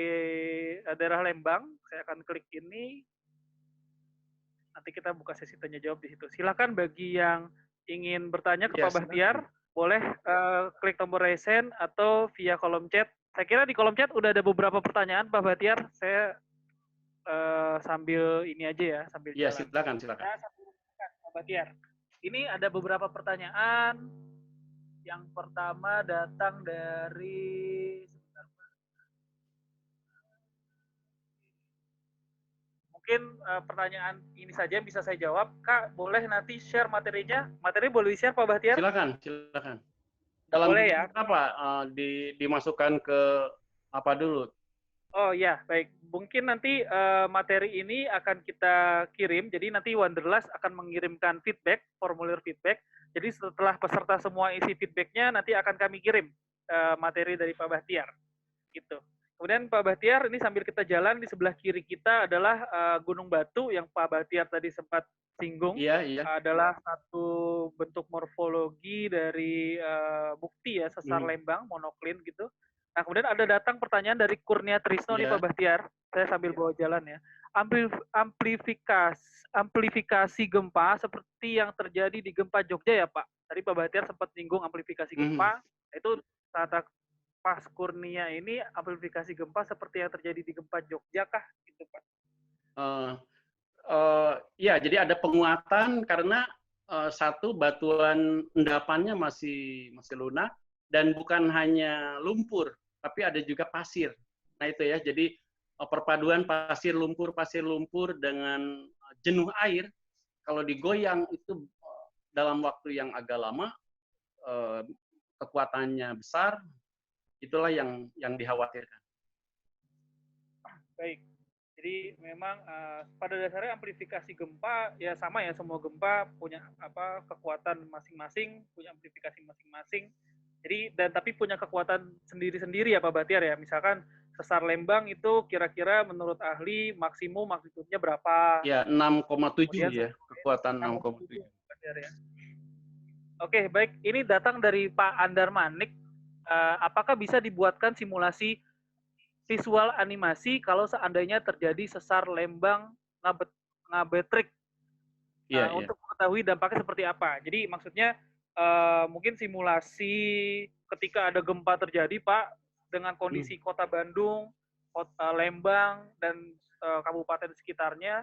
daerah Lembang. Saya akan klik ini. Nanti kita buka sesi tanya jawab di situ. Silakan bagi yang ingin bertanya ke Pak Bahtiar, boleh klik tombol raise hand atau via kolom chat. Saya kira di kolom chat udah ada beberapa pertanyaan Pak Bahtiar. Saya sambil ini aja ya, sambil jalan. Silakan. Nah, Pak Bahtiar. Ini ada beberapa pertanyaan. Yang pertama datang dari mungkin pertanyaan ini saja yang bisa saya jawab. Kak, boleh nanti share materinya? Materi boleh di-share Pak Bahtiar? Silakan. Dalam boleh ya? apa dimasukkan ke apa dulu? Oh ya, baik. Mungkin nanti materi ini akan kita kirim. Jadi nanti Wanderlust akan mengirimkan feedback, formulir feedback. Jadi setelah peserta semua isi feedbacknya, nanti akan kami kirim materi dari Pak Bahtiar. Gitu. Kemudian Pak Bahtiar, ini sambil kita jalan, di sebelah kiri kita adalah Gunung Batu yang Pak Bahtiar tadi sempat singgung. Iya. Adalah satu bentuk morfologi dari bukti ya, sesar Lembang, monoklin gitu. Nah, kemudian ada datang pertanyaan dari Kurnia Trisno nih Pak Bahtiar. Saya sambil bawa jalan ya. Amplifikasi gempa seperti yang terjadi di gempa Jogja ya Pak. Tadi Pak Bahtiar sempat singgung amplifikasi gempa. Itu saat pas Kurnia ini amplifikasi gempa seperti yang terjadi di gempa Jogja kah? Gitu Pak. Ya, jadi ada penguatan karena satu, batuan endapannya masih lunak dan bukan hanya lumpur, tapi ada juga pasir. Nah itu ya, jadi perpaduan pasir lumpur dengan jenuh air, kalau digoyang itu dalam waktu yang agak lama, kekuatannya besar, itulah yang dikhawatirkan. Baik. Jadi memang pada dasarnya amplifikasi gempa ya sama ya, semua gempa punya kekuatan masing-masing, punya amplifikasi masing-masing. Jadi tapi punya kekuatan sendiri-sendiri ya Pak Bahtiar ya. Misalkan sesar Lembang itu kira-kira menurut ahli maksimum magnitudenya berapa? Ya, 6,7 ya, kekuatan 6,7. Ya. Oke, baik. Ini datang dari Pak Andar Manik. Apakah bisa dibuatkan simulasi visual animasi kalau seandainya terjadi sesar Lembang Ngabetrik untuk mengetahui dampaknya seperti apa? Jadi maksudnya mungkin simulasi ketika ada gempa terjadi, Pak, dengan kondisi kota Bandung, Lembang, dan kabupaten sekitarnya,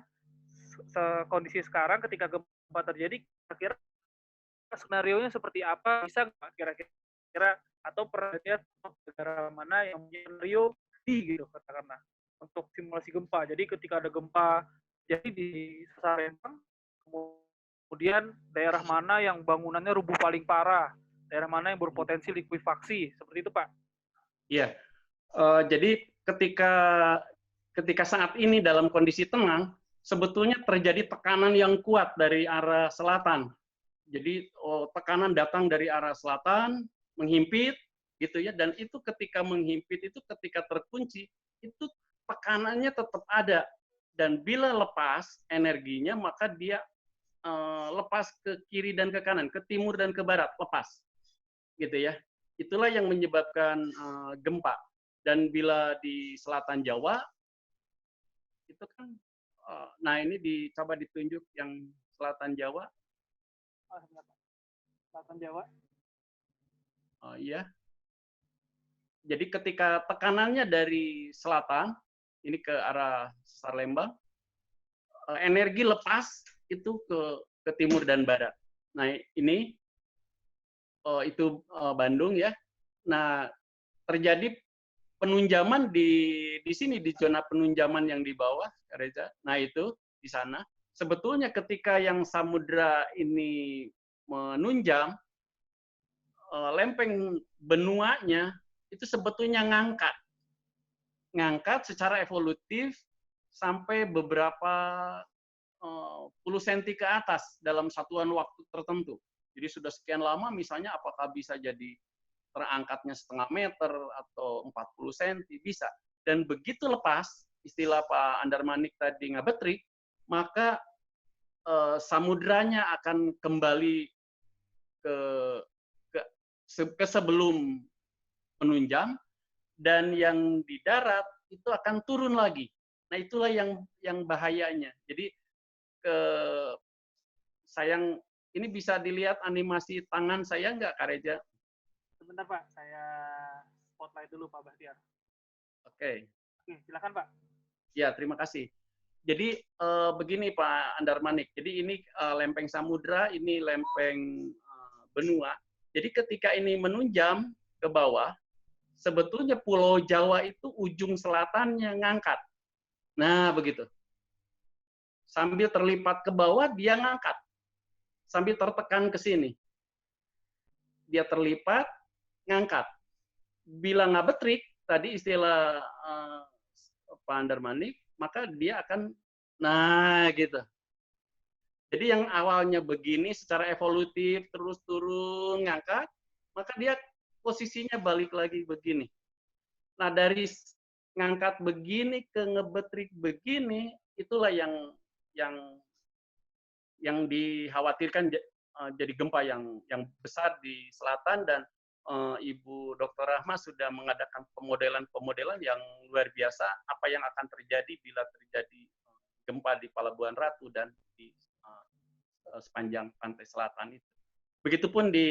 kondisi sekarang ketika gempa terjadi, kira-kira skenario-nya seperti apa? Bisa nggak kira-kira? Atau perhatian negara mana yang punya skenario gitu katakanlah untuk simulasi gempa. Jadi ketika ada gempa jadi di sesar Lembang, kemudian daerah mana yang bangunannya rubuh paling parah, daerah mana yang berpotensi likuifaksi, seperti itu Pak? Iya. Jadi ketika saat ini dalam kondisi tenang, sebetulnya terjadi tekanan yang kuat dari arah selatan. Jadi tekanan datang dari arah selatan, menghimpit, gitu ya, dan itu ketika menghimpit itu ketika terkunci itu tekanannya tetap ada, dan bila lepas energinya maka dia lepas ke kiri dan ke kanan, ke timur dan ke barat, lepas, gitu ya. Itulah yang menyebabkan gempa. Dan bila di selatan Jawa itu kan, nah ini coba ditunjuk yang selatan Jawa. Selatan Jawa. Iya. Jadi ketika tekanannya dari selatan ini ke arah sesar Lembang, energi lepas itu ke timur dan barat. Nah ini itu Bandung ya. Nah terjadi penunjaman di sini, di zona penunjaman yang di bawah, Reza. Nah itu di sana. Sebetulnya ketika yang samudra ini menunjam, lempeng benuanya itu sebetulnya ngangkat secara evolutif sampai beberapa puluh senti ke atas dalam satuan waktu tertentu. Jadi sudah sekian lama misalnya apakah bisa jadi terangkatnya setengah meter atau 40 senti, bisa. Dan begitu lepas, istilah Pak Andarmanik tadi ngabetrik, maka samudranya akan kembali ke, ke sebelum menunjam, dan yang di darat itu akan turun lagi. Nah itulah yang bahayanya. Jadi sayang, ini bisa dilihat animasi tangan saya nggak, Kak Reza? Sebentar Pak, saya spotlight dulu Pak Bahtiar. Oke. Silakan Pak. Ya, terima kasih. Jadi begini Pak Andarmanik, jadi ini lempeng samudra, ini lempeng benua. Jadi ketika ini menunjam ke bawah, sebetulnya Pulau Jawa itu ujung selatannya ngangkat. Nah, begitu. Sambil terlipat ke bawah, dia ngangkat. Sambil tertekan ke sini. Dia terlipat, ngangkat. Bila ngabetrik, tadi istilah Pak Andarmanik, maka dia akan, nah gitu. Jadi yang awalnya begini secara evolutif, terus turun, ngangkat, maka dia posisinya balik lagi begini. Nah dari ngangkat begini ke ngebetrik begini, itulah yang dikhawatirkan jadi gempa yang besar di selatan, dan Ibu Dr. Rahma sudah mengadakan pemodelan yang luar biasa apa yang akan terjadi bila terjadi gempa di Pelabuhan Ratu dan di sepanjang pantai selatan itu. Begitupun di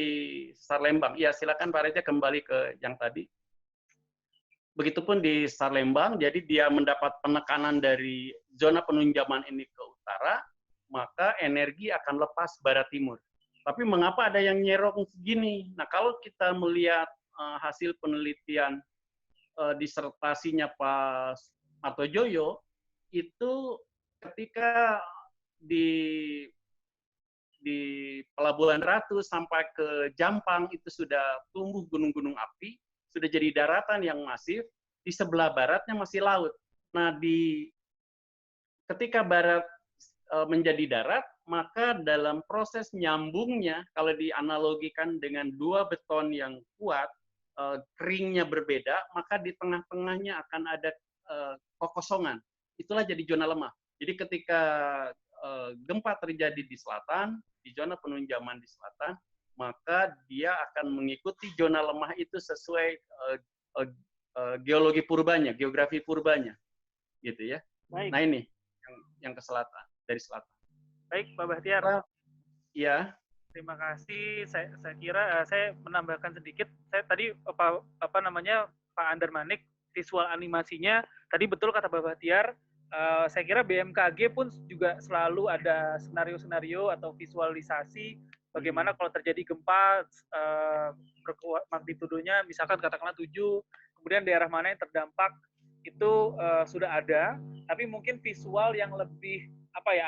Sesar Lembang. Ya, silakan Pak Reza kembali ke yang tadi. Begitupun di Sesar Lembang, jadi dia mendapat penekanan dari zona penunjaman ini ke utara, maka energi akan lepas barat timur. Tapi mengapa ada yang nyerong segini? Nah, kalau kita melihat hasil penelitian disertasinya Pak Martojoyo, itu ketika di Pelabuhan Ratu sampai ke Jampang itu sudah tumbuh gunung-gunung api, sudah jadi daratan yang masif, di sebelah baratnya masih laut. Nah, ketika barat menjadi darat, maka dalam proses nyambungnya, kalau dianalogikan dengan dua beton yang kuat, keringnya berbeda, maka di tengah-tengahnya akan ada kekosongan. Itulah jadi zona lemah. Jadi ketika gempa terjadi di selatan, di zona penunjaman di selatan, maka dia akan mengikuti zona lemah itu sesuai geologi purbanya, geografi purbanya, gitu ya. Baik. Nah ini yang ke selatan, dari selatan. Baik, Pak Bahtiar. Ya. Terima kasih. Saya kira saya menambahkan sedikit. Saya tadi apa namanya Pak Andarmanik, visual animasinya tadi betul kata Pak Bahtiar. Saya kira BMKG pun juga selalu ada senario-senario atau visualisasi bagaimana kalau terjadi gempa magnitudonya misalkan katakanlah 7, kemudian daerah mana yang terdampak itu sudah ada, tapi mungkin visual yang lebih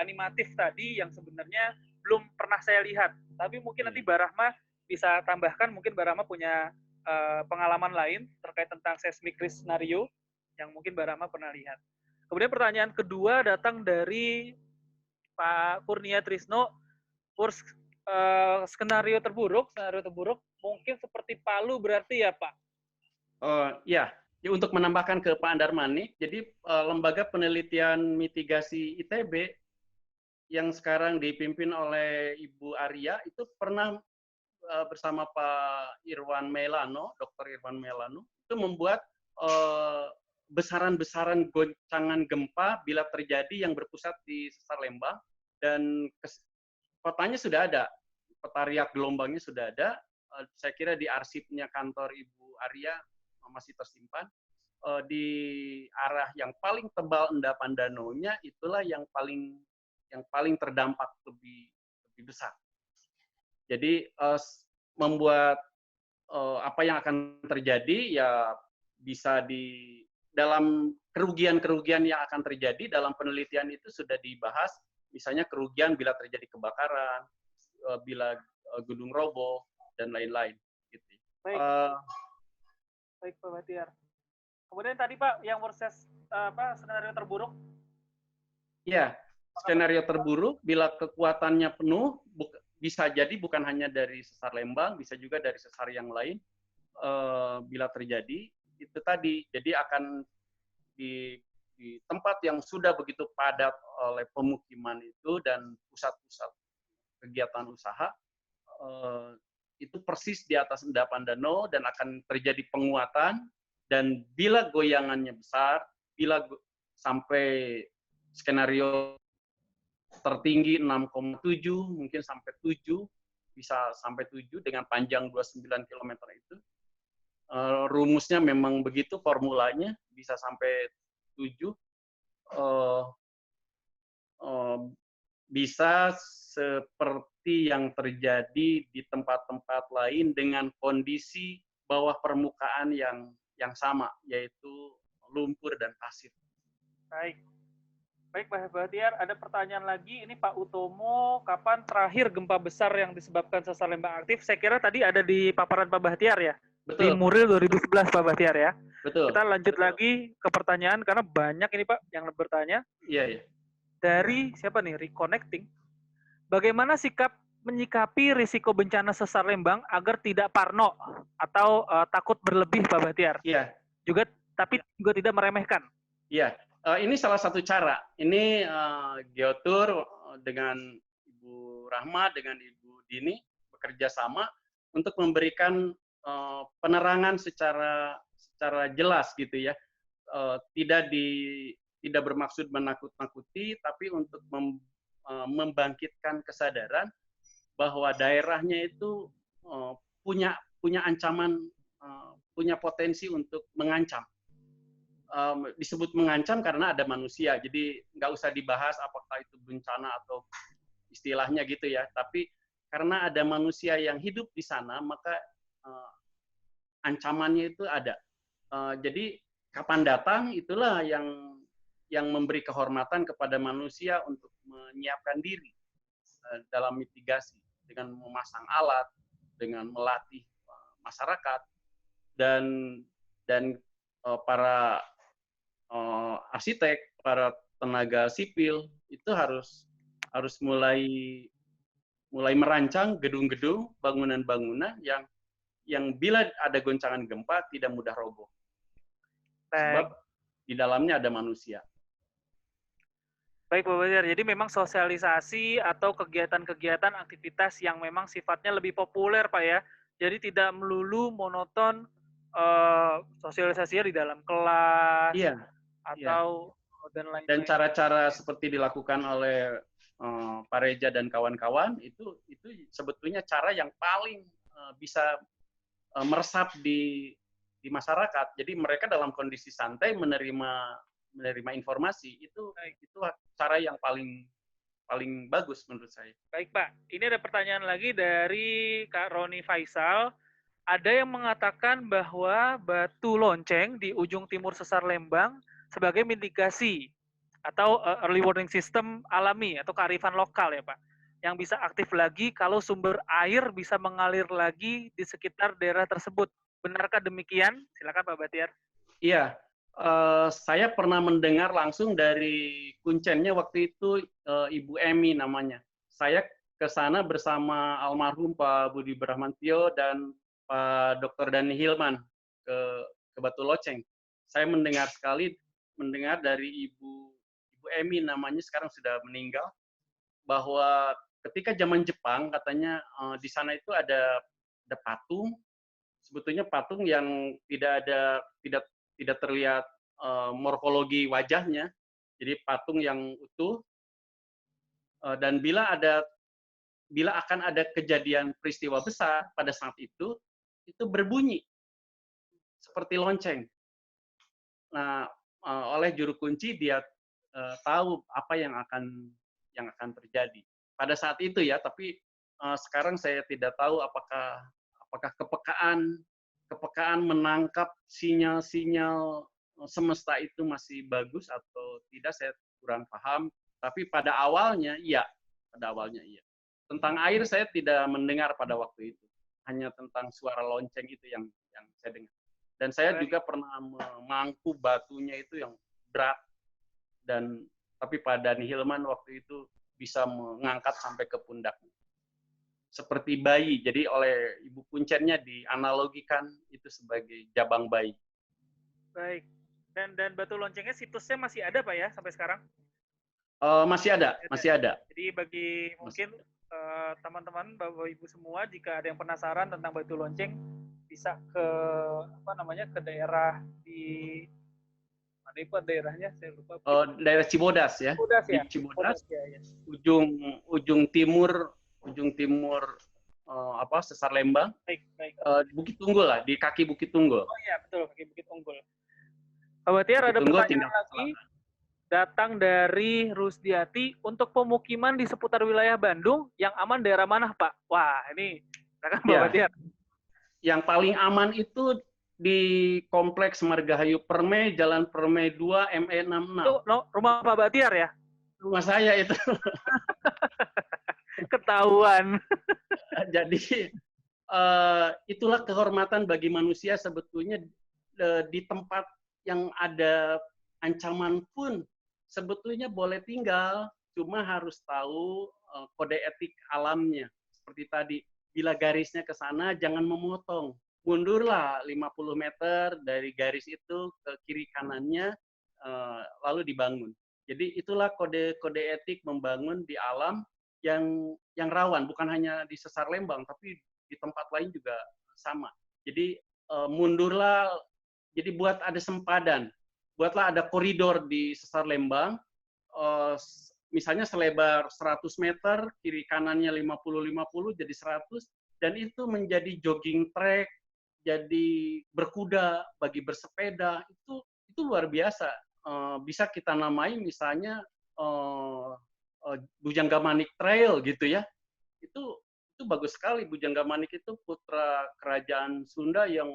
animatif tadi yang sebenarnya belum pernah saya lihat. Tapi mungkin nanti Mbak Rahma bisa tambahkan, mungkin Mbak Rahma punya pengalaman lain terkait tentang seismic risk scenario yang mungkin Mbak Rahma pernah lihat. Kemudian pertanyaan kedua datang dari Pak Kurnia Trisno. Skenario terburuk mungkin seperti Palu berarti ya Pak? Ya, untuk menambahkan ke Pak Andarmanik, jadi Lembaga Penelitian Mitigasi ITB yang sekarang dipimpin oleh Ibu Arya itu pernah bersama Pak Irwan Melano, Dr. Irwan Melano, itu membuat besaran-besaran goncangan gempa bila terjadi yang berpusat di Sesar Lembang, dan petanya sudah ada, peta riak gelombangnya sudah ada. Saya kira di arsipnya kantor Ibu Arya masih tersimpan. Di arah yang paling tebal endapan danaunya itulah yang paling terdampak lebih besar. Jadi membuat apa yang akan terjadi ya bisa di dalam kerugian-kerugian yang akan terjadi dalam penelitian itu sudah dibahas, misalnya kerugian bila terjadi kebakaran, bila gedung roboh dan lain-lain. Gitu. Baik. Baik Pak Bahtiar. Kemudian tadi Pak yang versus skenario terburuk. Ya, skenario terburuk bila kekuatannya penuh bisa jadi bukan hanya dari sesar Lembang, bisa juga dari sesar yang lain. Bila terjadi itu tadi, jadi akan di tempat yang sudah begitu padat oleh pemukiman itu dan pusat-pusat kegiatan usaha, itu persis di atas endapan danau dan akan terjadi penguatan, dan bila goyangannya besar, bila sampai skenario tertinggi 6,7 mungkin sampai 7, bisa sampai 7 dengan panjang 29 km itu, rumusnya memang begitu formulanya, bisa sampai 7, bisa seperti yang terjadi di tempat-tempat lain dengan kondisi bawah permukaan yang sama, yaitu lumpur dan pasir. Baik. Baik, Pak Bahtiar, ada pertanyaan lagi. Ini Pak Utomo, kapan terakhir gempa besar yang disebabkan sesar Lembang aktif? Saya kira tadi ada di paparan Pak Bahtiar ya? Di Betul. Muril 2011 Pak Bahtiar ya? Betul. Kita lanjut lagi ke pertanyaan, karena banyak ini Pak yang bertanya. Iya, iya. Dari siapa nih? Reconnecting. Bagaimana sikap menyikapi risiko bencana sesar Lembang agar tidak parno atau takut berlebih Pak Bahtiar? Iya. Tapi juga tidak meremehkan. Iya. Ini salah satu cara. Ini Geotur dengan Ibu Rahma, dengan Ibu Dini bekerja sama untuk memberikan penerangan secara jelas gitu ya. Tidak bermaksud menakut-nakuti, tapi untuk membangkitkan kesadaran bahwa daerahnya itu punya ancaman, punya potensi untuk mengancam. Disebut mengancam karena ada manusia, jadi nggak usah dibahas apakah itu bencana atau istilahnya gitu ya, tapi karena ada manusia yang hidup di sana, maka ancamannya itu ada. Jadi kapan datang, itulah yang memberi kehormatan kepada manusia untuk menyiapkan diri dalam mitigasi, dengan memasang alat, dengan melatih masyarakat, dan para arsitek, para tenaga sipil itu harus mulai merancang gedung-gedung, bangunan-bangunan yang bila ada goncangan gempa tidak mudah roboh. Sebab di dalamnya ada manusia. Baik Pak Bahtiar, jadi memang sosialisasi atau kegiatan-kegiatan aktivitas yang memang sifatnya lebih populer Pak ya. Jadi tidak melulu monoton sosialisasinya di dalam kelas, Iya. atau dan lain-lain. Dan cara-cara seperti dilakukan oleh Pak Reja dan kawan-kawan itu sebetulnya cara yang paling bisa meresap di masyarakat. Jadi mereka dalam kondisi santai menerima informasi, itu cara yang paling bagus menurut saya. Baik Pak, ini ada pertanyaan lagi dari Kak Roni Faisal. Ada yang mengatakan bahwa batu lonceng di ujung timur sesar Lembang sebagai mitigasi atau early warning system alami atau kearifan lokal ya Pak, yang bisa aktif lagi kalau sumber air bisa mengalir lagi di sekitar daerah tersebut. Benarkah demikian? Silakan Pak Bahtiar. Iya, saya pernah mendengar langsung dari kuncennya waktu itu, Ibu Emi namanya. Saya ke sana bersama almarhum Pak Budi Brahmantio dan Pak Dr. Dani Hilman ke Batu Loceng. Saya mendengar dari Ibu Emi namanya, sekarang sudah meninggal, bahwa ketika zaman Jepang katanya di sana itu ada patung, sebetulnya patung yang tidak terlihat morfologi wajahnya, jadi patung yang utuh, dan bila akan ada kejadian peristiwa besar pada saat itu berbunyi seperti lonceng. Nah, oleh juru kunci dia tahu apa yang akan terjadi pada saat itu ya. Tapi sekarang saya tidak tahu apakah kepekaan kepekaan menangkap sinyal-sinyal semesta itu masih bagus atau tidak, saya kurang paham. Tapi pada awalnya iya. Tentang air saya tidak mendengar pada waktu itu. Hanya tentang suara lonceng itu yang saya dengar. Dan saya juga pernah memangku batunya itu yang berat. Tapi Pak Dani Hilman waktu itu bisa mengangkat sampai ke pundaknya. Seperti bayi, jadi oleh Ibu Puncennya dianalogikan itu sebagai jabang bayi. Baik. Dan batu loncengnya situsnya masih ada Pak ya sampai sekarang? Masih ada. Jadi bagi mungkin teman-teman, Bapak Ibu semua, jika ada yang penasaran tentang batu lonceng, bisa ke ke daerah di mana itu daerahnya? Saya lupa. Daerah Cibodas ya. Cibodas ya. Di Cibodas. Ya. Ujung timur Sesar Lembang. Baik. Bukit Tunggul lah, di kaki Bukit Tunggul. Oh iya, betul, kaki Bukit Tunggul. Pak Bahtiar, ada pertanyaan lagi datang dari Rusdiati, untuk pemukiman di seputar wilayah Bandung yang aman daerah mana, Pak? Wah, ini silakan Pak Bahtiar. Yang paling aman itu di Kompleks Margahayu Permai, Jalan Permai 2, ME 66. Itu rumah Pak Bahtiar ya? Rumah saya itu. Ketahuan. Jadi itulah kehormatan bagi manusia sebetulnya, di tempat yang ada ancaman pun sebetulnya boleh tinggal, cuma harus tahu kode etik alamnya. Seperti tadi, bila garisnya ke sana jangan memotong. Mundurlah 50 meter dari garis itu ke kiri kanannya, lalu dibangun. Jadi itulah kode etik membangun di alam yang rawan, bukan hanya di Sesar Lembang, tapi di tempat lain juga sama. Jadi mundurlah, jadi buat ada sempadan. Buatlah ada koridor di Sesar Lembang, misalnya selebar 100 meter, kiri kanannya 50-50, jadi 100, dan itu menjadi jogging track, jadi berkuda, bagi bersepeda, itu luar biasa. Bisa kita namai misalnya Bujangga Manik Trail gitu ya. Itu bagus sekali. Bujangga Manik itu putra kerajaan Sunda yang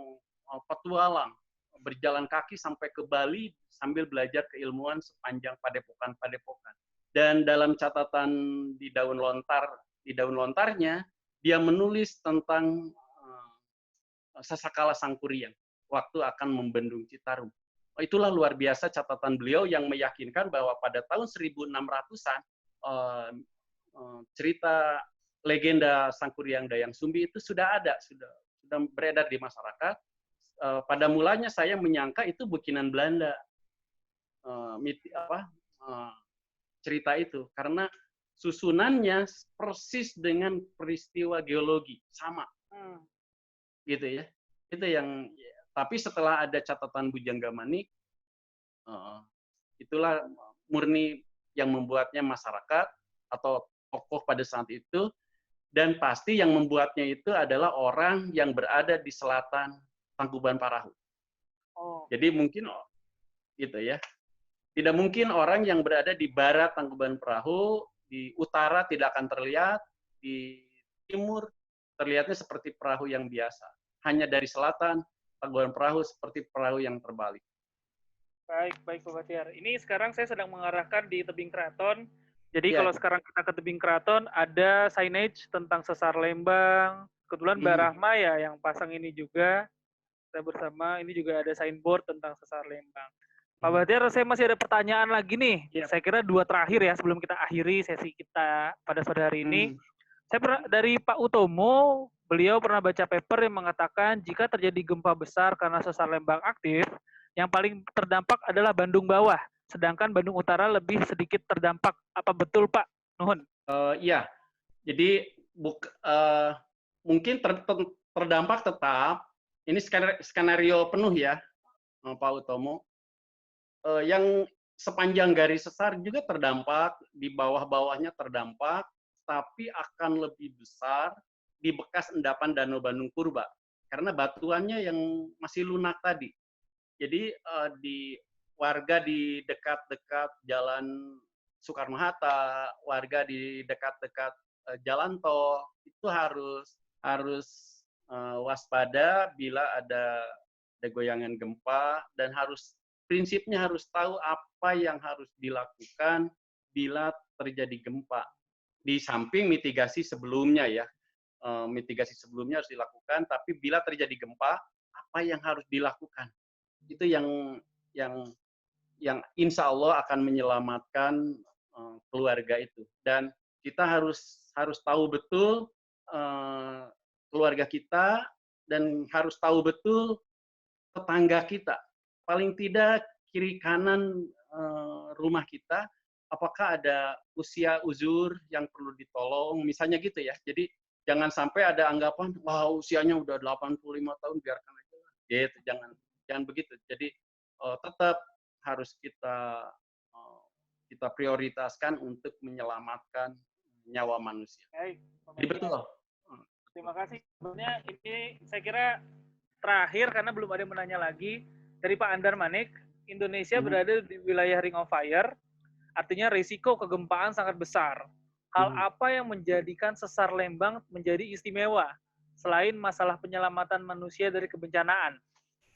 petualang, berjalan kaki sampai ke Bali sambil belajar keilmuan sepanjang padepokan-padepokan. Dan dalam catatan di daun lontarnya, dia menulis tentang Sasakala Sangkuriang waktu akan membendung Citarum. Itulah luar biasa catatan beliau yang meyakinkan bahwa pada tahun 1600-an cerita legenda Sangkuriang Dayang Sumbi itu sudah ada, sudah beredar di masyarakat. Pada mulanya saya menyangka itu bikinan Belanda, cerita itu, karena susunannya persis dengan peristiwa geologi, sama, gitu ya. Itu yang, tapi setelah ada catatan Bujangga Manik, itulah murni yang membuatnya masyarakat atau tokoh pada saat itu, dan pasti yang membuatnya itu adalah orang yang berada di selatan Tangkuban Parahu. Jadi mungkin gitu ya. Tidak mungkin orang yang berada di barat Tangkuban Parahu, di utara tidak akan terlihat, di timur terlihatnya seperti perahu yang biasa. Hanya dari selatan Tangkuban Parahu seperti perahu yang terbalik. Baik Pak Bahtiar. Ini sekarang saya sedang mengarahkan di tebing keraton. Jadi kalau sekarang kita ke tebing keraton, ada signage tentang Sesar Lembang. Kebetulan Mbak Rahma ya yang pasang ini juga. Kita bersama, ini juga ada signboard tentang Sesar Lembang. Pak Bahtiar, saya masih ada pertanyaan lagi nih. Saya kira 2 terakhir ya sebelum kita akhiri sesi kita pada sore hari ini. Saya pernah dari Pak Utomo, beliau pernah baca paper yang mengatakan jika terjadi gempa besar karena Sesar Lembang aktif, yang paling terdampak adalah Bandung Bawah, sedangkan Bandung Utara lebih sedikit terdampak. Apa betul Pak? Nuhun. Iya, jadi mungkin terdampak tetap. Ini skenario penuh ya, Pak Utomo. Yang sepanjang garis sesar juga terdampak, di bawah-bawahnya terdampak, tapi akan lebih besar di bekas endapan Danau Bandung Purba, karena batuannya yang masih lunak tadi. Jadi warga di dekat-dekat Jalan waspada bila ada goyangan gempa, dan prinsipnya harus tahu apa yang harus dilakukan bila terjadi gempa. Di samping mitigasi sebelumnya ya, mitigasi sebelumnya harus dilakukan, tapi bila terjadi gempa, apa yang harus dilakukan? Itu yang insya Allah akan menyelamatkan keluarga itu. Dan kita harus tahu betul keluarga kita, dan harus tahu betul tetangga kita. Paling tidak kiri kanan rumah kita, apakah ada usia uzur yang perlu ditolong, misalnya gitu ya. Jadi jangan sampai ada anggapan, wah usianya udah 85 tahun, biarkan aja. Gitu, jangan begitu. Jadi tetap harus kita prioritaskan untuk menyelamatkan nyawa manusia. Baik, Jadi betul. Terima kasih. Sebenarnya ini saya kira terakhir, karena belum ada yang menanya lagi, dari Pak Andar Manik. Indonesia berada di wilayah Ring of Fire, artinya risiko kegempaan sangat besar. Hal apa yang menjadikan Sesar Lembang menjadi istimewa selain masalah penyelamatan manusia dari kebencanaan?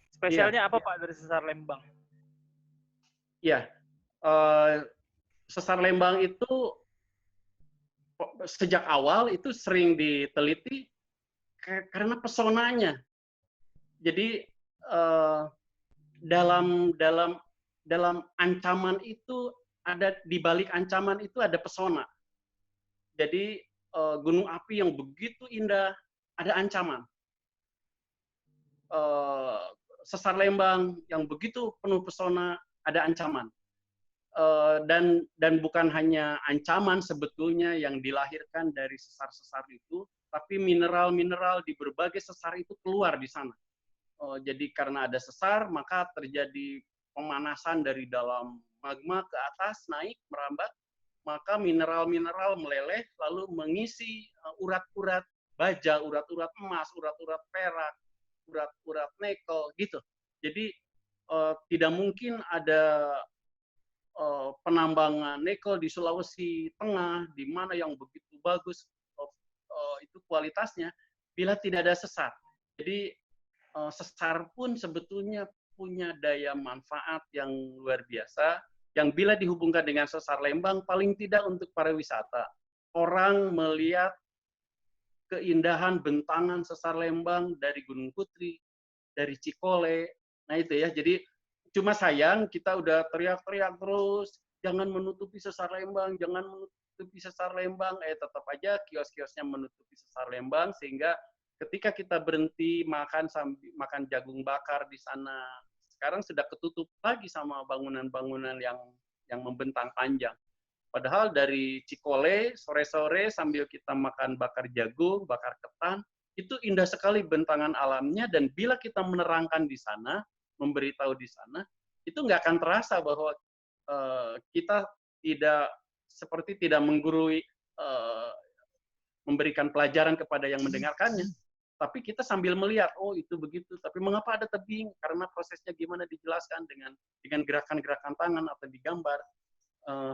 Spesialnya apa Pak dari Sesar Lembang? Ya, Sesar Lembang itu sejak awal itu sering diteliti karena pesonanya. Jadi dalam ancaman itu, ada di balik ancaman itu ada pesona. Jadi gunung api yang begitu indah, ada ancaman. Sesar Lembang yang begitu penuh pesona, ada ancaman. Dan bukan hanya ancaman sebetulnya yang dilahirkan dari sesar-sesar itu, tapi mineral-mineral di berbagai sesar itu keluar di sana. Jadi karena ada sesar, maka terjadi pemanasan dari dalam magma ke atas, naik, merambat, maka mineral-mineral meleleh, lalu mengisi urat-urat baja, urat-urat emas, urat-urat perak, urat-urat nikel, gitu. Jadi tidak mungkin ada penambangan nikel di Sulawesi Tengah, di mana yang begitu bagus itu kualitasnya, bila tidak ada sesar. Jadi sesar pun sebetulnya punya daya manfaat yang luar biasa, yang bila dihubungkan dengan Sesar Lembang, paling tidak untuk pariwisata. Orang melihat keindahan bentangan Sesar Lembang dari Gunung Putri, dari Cikole, nah itu ya. Jadi cuma sayang kita udah teriak-teriak terus, jangan menutupi Sesar Lembang, jangan menutupi Sesar Lembang, tetap aja kios-kiosnya menutupi Sesar Lembang, sehingga ketika kita berhenti makan jagung bakar di sana, sekarang sudah ketutup lagi sama bangunan-bangunan yang membentang panjang. Padahal dari Cikole, sore-sore sambil kita makan bakar jagung, bakar ketan, itu indah sekali bentangan alamnya, dan bila kita menerangkan di sana, memberitahu di sana, itu nggak akan terasa bahwa kita tidak menggurui, memberikan pelajaran kepada yang mendengarkannya. Tapi kita sambil melihat, oh itu begitu. Tapi mengapa ada tebing? Karena prosesnya gimana dijelaskan dengan gerakan-gerakan tangan atau digambar.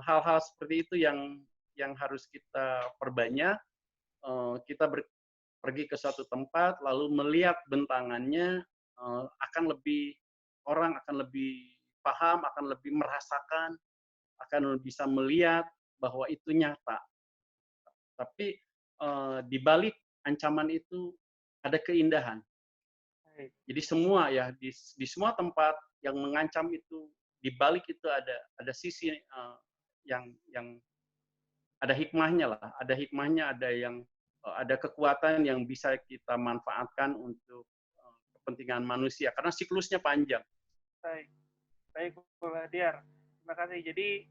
Hal-hal seperti itu yang harus kita perbanyak. Kita pergi ke suatu tempat, lalu melihat bentangannya, orang akan lebih paham, akan lebih merasakan, akan bisa melihat bahwa itu nyata. Tapi di balik ancaman itu ada keindahan. Jadi semua ya, di semua tempat yang mengancam itu, di balik itu ada sisi yang ada hikmahnya lah, ada kekuatan yang bisa kita manfaatkan untuk kepentingan manusia, karena siklusnya panjang. Baik Pak Bahtiar. Terima kasih. Jadi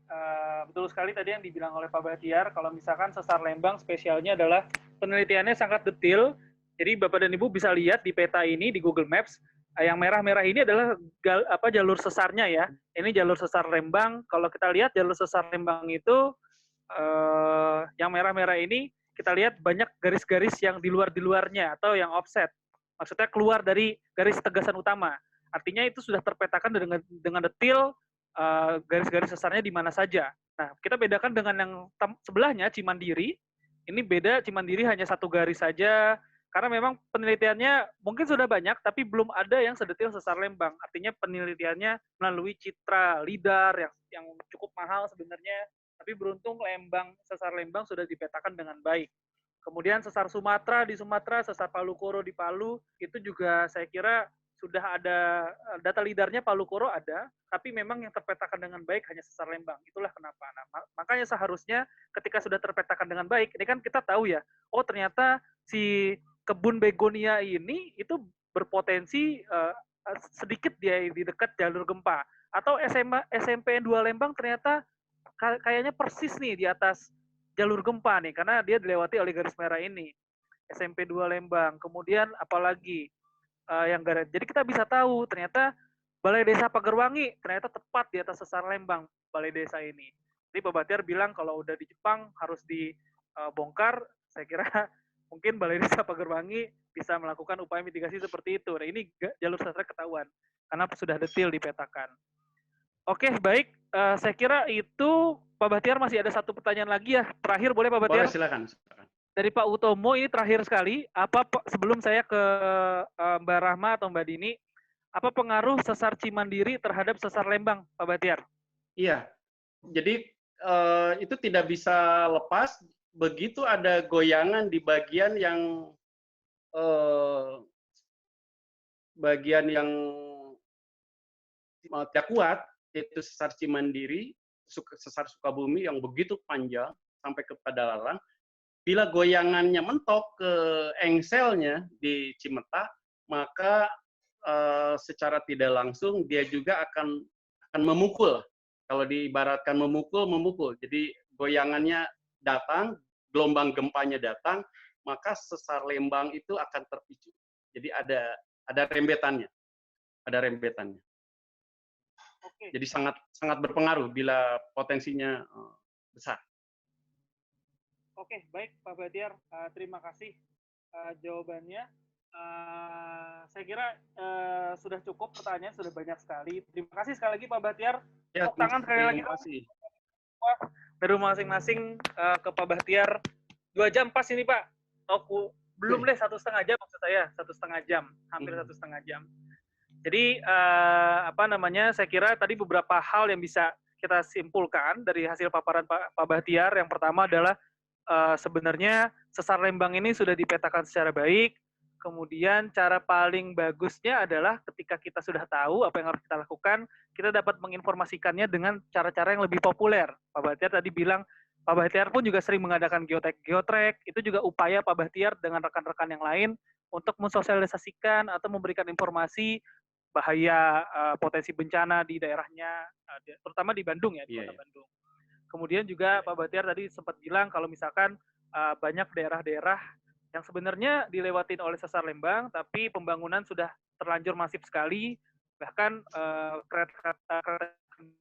betul sekali tadi yang dibilang oleh Pak Bahtiar, kalau misalkan Sesar Lembang spesialnya adalah penelitiannya sangat detail. Jadi Bapak dan Ibu bisa lihat di peta ini di Google Maps, yang merah-merah ini adalah jalur sesarnya ya. Ini jalur Sesar Lembang. Kalau kita lihat jalur Sesar Lembang itu, yang merah-merah ini kita lihat banyak garis-garis yang di luarnya atau yang offset. Maksudnya keluar dari garis tegasan utama. Artinya itu sudah terpetakan dengan detail garis-garis sesarnya di mana saja. Nah, kita bedakan dengan yang sebelahnya, Cimandiri. Ini beda, Cimandiri hanya satu garis saja. Karena memang penelitiannya mungkin sudah banyak, tapi belum ada yang sedetil sesar Lembang. Artinya penelitiannya melalui citra lidar yang cukup mahal sebenarnya, tapi beruntung sesar Lembang sudah dipetakan dengan baik. Kemudian sesar Sumatera di Sumatera, sesar Palu Koro di Palu, itu juga saya kira sudah ada data lidarnya. Palu Koro ada, tapi memang yang terpetakan dengan baik hanya sesar Lembang. Itulah kenapa. Nah, makanya seharusnya ketika sudah terpetakan dengan baik, ini kan kita tahu ya, oh ternyata si kebun begonia ini itu berpotensi sedikit dia di dekat jalur gempa. Atau SMPN 2 Lembang ternyata kayaknya persis nih di atas jalur gempa nih, karena dia dilewati oleh garis merah ini. SMP 2 Lembang. Kemudian apalagi yang garis. Jadi kita bisa tahu ternyata Balai Desa Pagerwangi ternyata tepat di atas sesar Lembang balai desa ini. Jadi Pak Bahtiar bilang kalau udah di Jepang harus dibongkar, saya kira mungkin Balai Desa Pagerwangi bisa melakukan upaya mitigasi seperti itu. Nah, ini jalur sastra ketahuan karena sudah detail dipetakan. Oke, baik. Saya kira itu Pak Bahtiar masih ada satu pertanyaan lagi ya. Terakhir boleh Pak Bahtiar? Boleh, silakan. Dari Pak Utomo ini terakhir sekali. Sebelum saya ke Mbak Rahma atau Mbak Dini, apa pengaruh sesar Cimandiri terhadap sesar Lembang, Pak Bahtiar? Iya. Jadi itu tidak bisa lepas. Begitu ada goyangan di bagian yang tidak kuat, yaitu sesar Cimandiri, sesar Sukabumi yang begitu panjang sampai ke Padalarang. Bila goyangannya mentok ke engselnya di Cimeta, maka secara tidak langsung dia juga akan memukul. Kalau diibaratkan memukul. Jadi goyangannya datang, gelombang gempanya datang, maka sesar Lembang itu akan terpicu. Jadi ada rembetannya. Oke. Jadi sangat berpengaruh bila potensinya besar. Oke, baik Pak Bahtiar. Terima kasih jawabannya. Saya kira sudah cukup pertanyaan, sudah banyak sekali. Terima kasih sekali lagi Pak Bahtiar. Ya, Tepuk tangan sekali lagi. Terima kasih. Dari masing-masing ke Pak Bahtiar. 2 jam pas ini Pak. Belum deh, 1,5 jam maksud saya. 1,5 jam. Hampir 1,5 jam. Jadi saya kira tadi beberapa hal yang bisa kita simpulkan dari hasil paparan Pak Bahtiar. Yang pertama adalah sebenarnya sesar Lembang ini sudah dipetakan secara baik. Kemudian cara paling bagusnya adalah ketika kita sudah tahu apa yang harus kita lakukan, kita dapat menginformasikannya dengan cara-cara yang lebih populer. Pak Bahtiar tadi bilang, Pak Bahtiar pun juga sering mengadakan geotrek. Itu juga upaya Pak Bahtiar dengan rekan-rekan yang lain untuk mensosialisasikan atau memberikan informasi bahaya potensi bencana di daerahnya, terutama di Bandung ya, di Kota Bandung. Kemudian juga Pak Bahtiar tadi sempat bilang kalau misalkan banyak daerah-daerah yang sebenarnya dilewatin oleh sesar Lembang, tapi pembangunan sudah terlanjur masif sekali, bahkan kereta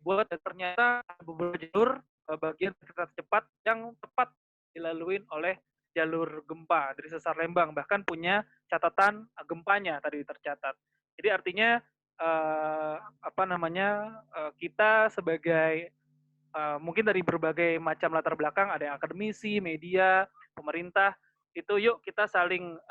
buat dan ternyata beberapa jalur bagian kereta cepat yang tepat dilalui oleh jalur gempa dari sesar Lembang, bahkan punya catatan gempanya tadi tercatat. Jadi artinya kita sebagai mungkin dari berbagai macam latar belakang, ada yang akademisi, media, pemerintah, itu yuk kita saling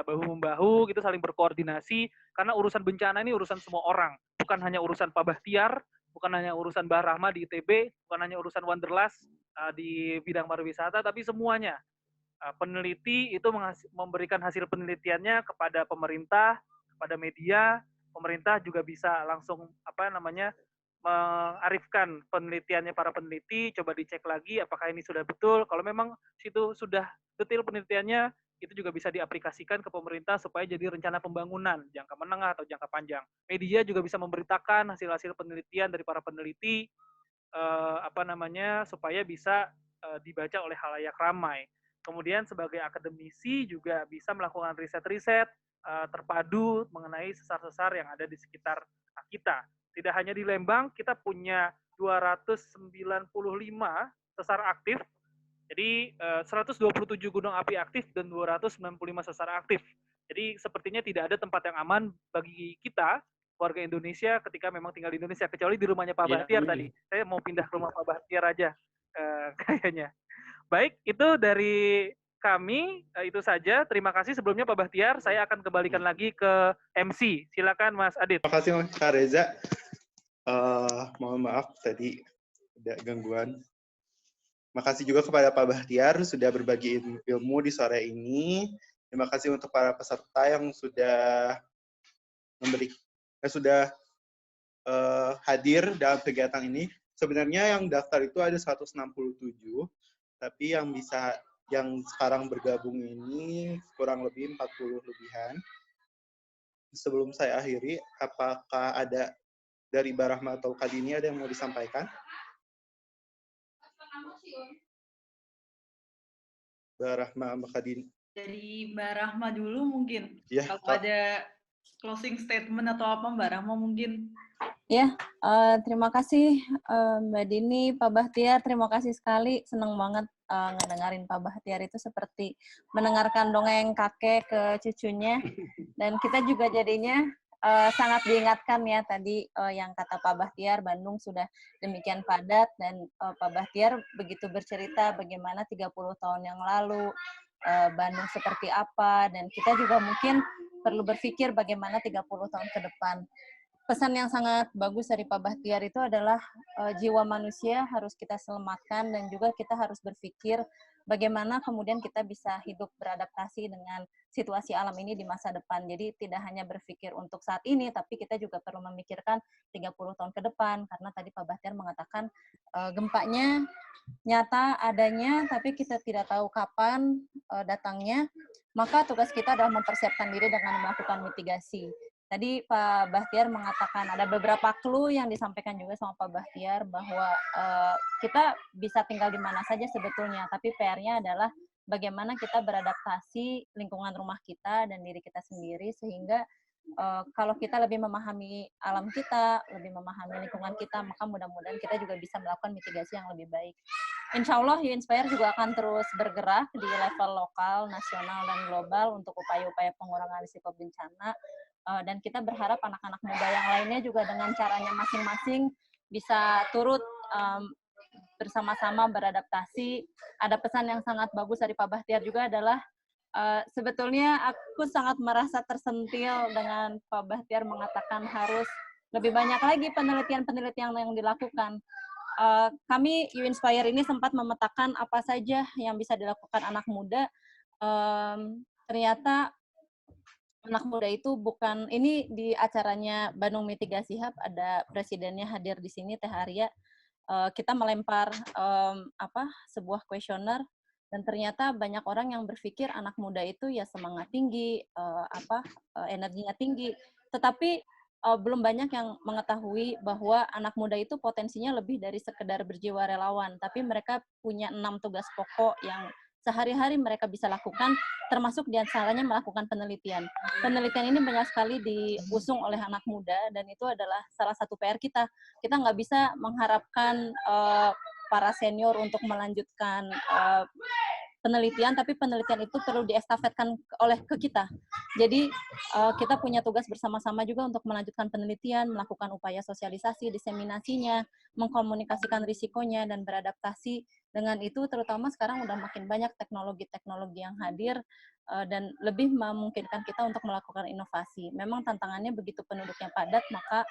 bahu membahu gitu, saling berkoordinasi, karena urusan bencana ini urusan semua orang, bukan hanya urusan Pak Bahtiar, bukan hanya urusan Mbak Rahma di ITB, bukan hanya urusan Wanderlust di bidang pariwisata, tapi semuanya. Peneliti itu memberikan hasil penelitiannya kepada pemerintah, kepada media, pemerintah juga bisa langsung mengarifkan penelitiannya para peneliti, coba dicek lagi apakah ini sudah betul. Kalau memang situ sudah detail penelitiannya, itu juga bisa diaplikasikan ke pemerintah supaya jadi rencana pembangunan jangka menengah atau jangka panjang. Media juga bisa memberitakan hasil-hasil penelitian dari para peneliti supaya bisa dibaca oleh khalayak ramai. Kemudian sebagai akademisi juga bisa melakukan riset-riset terpadu mengenai sesar-sesar yang ada di sekitar kita. Tidak hanya di Lembang, kita punya 295 sesar aktif. Jadi 127 gunung api aktif dan 295 sesar aktif. Jadi sepertinya tidak ada tempat yang aman bagi kita, warga Indonesia, ketika memang tinggal di Indonesia, kecuali di rumahnya Pak Bahtiar tadi. Saya mau pindah ke rumah Pak Bahtiar aja kayaknya. Baik, itu dari kami itu saja. Terima kasih sebelumnya Pak Bahtiar. Saya akan kembalikan lagi ke MC. Silakan Mas Adit. Terima kasih Kak Reza. Mohon maaf tadi ada gangguan. Makasih juga kepada Pak Bahtiar sudah berbagi ilmu di sore ini. Terima kasih untuk para peserta yang sudah hadir dalam kegiatan ini. Sebenarnya yang daftar itu ada 167, tapi yang sekarang bergabung ini kurang lebih 40 lebihan. Sebelum saya akhiri, apakah ada dari Barahma atau Kadini ada yang mau disampaikan? Barahma sama Kadini. Dari Mbak Rahma dulu mungkin. Ya, kalau ada closing statement atau apa Mbak Rahma mungkin. Ya, terima kasih Mbak Dini, Pak Bahtiar, terima kasih sekali. Senang banget ngedengerin Pak Bahtiar itu seperti mendengarkan dongeng kakek ke cucunya. Dan kita juga jadinya sangat diingatkan ya tadi yang kata Pak Bahtiar, Bandung sudah demikian padat, dan Pak Bahtiar begitu bercerita bagaimana 30 tahun yang lalu Bandung seperti apa, dan kita juga mungkin perlu berpikir bagaimana 30 tahun ke depan. Pesan yang sangat bagus dari Pak Bahtiar itu adalah jiwa manusia harus kita selamatkan, dan juga kita harus berpikir bagaimana kemudian kita bisa hidup beradaptasi dengan situasi alam ini di masa depan. Jadi tidak hanya berpikir untuk saat ini, tapi kita juga perlu memikirkan 30 tahun ke depan, karena tadi Pak Bahtiar mengatakan gempanya nyata adanya, tapi kita tidak tahu kapan datangnya, maka tugas kita adalah mempersiapkan diri dengan melakukan mitigasi. Tadi Pak Bahtiar mengatakan ada beberapa clue yang disampaikan juga sama Pak Bahtiar bahwa kita bisa tinggal di mana saja sebetulnya, tapi PR-nya adalah bagaimana kita beradaptasi lingkungan rumah kita dan diri kita sendiri, sehingga kalau kita lebih memahami alam kita, lebih memahami lingkungan kita, maka mudah-mudahan kita juga bisa melakukan mitigasi yang lebih baik. Insya Allah U-Inspire juga akan terus bergerak di level lokal, nasional, dan global untuk upaya-upaya pengurangan risiko bencana. Dan kita berharap anak-anak muda yang lainnya juga dengan caranya masing-masing bisa turut bersama-sama beradaptasi. Ada pesan yang sangat bagus dari Pak Bahtiar juga adalah sebetulnya aku sangat merasa tersentil dengan Pak Bahtiar mengatakan harus lebih banyak lagi penelitian-penelitian yang dilakukan. Kami U-Inspire ini sempat memetakan apa saja yang bisa dilakukan anak muda. Ternyata anak muda itu bukan, ini di acaranya Bandung Mitigasi Hub, ada presidennya hadir di sini, Teh Arya. Kita melempar sebuah kuesioner, dan ternyata banyak orang yang berpikir anak muda itu ya semangat tinggi, energinya tinggi, tetapi belum banyak yang mengetahui bahwa anak muda itu potensinya lebih dari sekedar berjiwa relawan, tapi mereka punya 6 tugas pokok yang sehari-hari mereka bisa lakukan, termasuk diantaranya melakukan penelitian. Penelitian ini banyak sekali diusung oleh anak muda, dan itu adalah salah satu PR kita. Kita nggak bisa mengharapkan para senior untuk melanjutkan penelitian, tapi penelitian itu perlu diestafetkan ke kita. Jadi kita punya tugas bersama-sama juga untuk melanjutkan penelitian, melakukan upaya sosialisasi, diseminasinya, mengkomunikasikan risikonya, dan beradaptasi dengan itu. Terutama sekarang udah makin banyak teknologi-teknologi yang hadir dan lebih memungkinkan kita untuk melakukan inovasi. Memang tantangannya begitu penduduknya padat, maka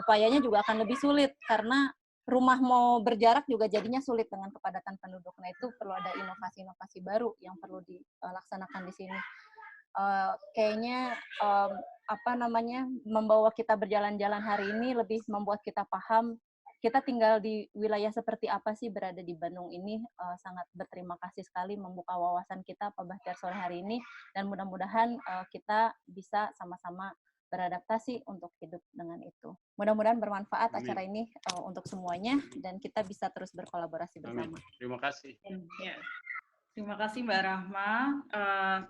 upayanya juga akan lebih sulit, karena rumah mau berjarak juga jadinya sulit dengan kepadatan penduduk. Nah, itu perlu ada inovasi-inovasi baru yang perlu dilaksanakan di sini. Kayaknya membawa kita berjalan-jalan hari ini lebih membuat kita paham kita tinggal di wilayah seperti apa sih berada di Bandung ini. Sangat berterima kasih sekali membuka wawasan kita Pak Bahtiar sore hari ini, dan mudah-mudahan kita bisa sama-sama beradaptasi untuk hidup dengan itu. Mudah-mudahan bermanfaat acara ini untuk semuanya, dan kita bisa terus berkolaborasi bersama. Amin. Terima kasih. Ya. Terima kasih Mbak Rahma.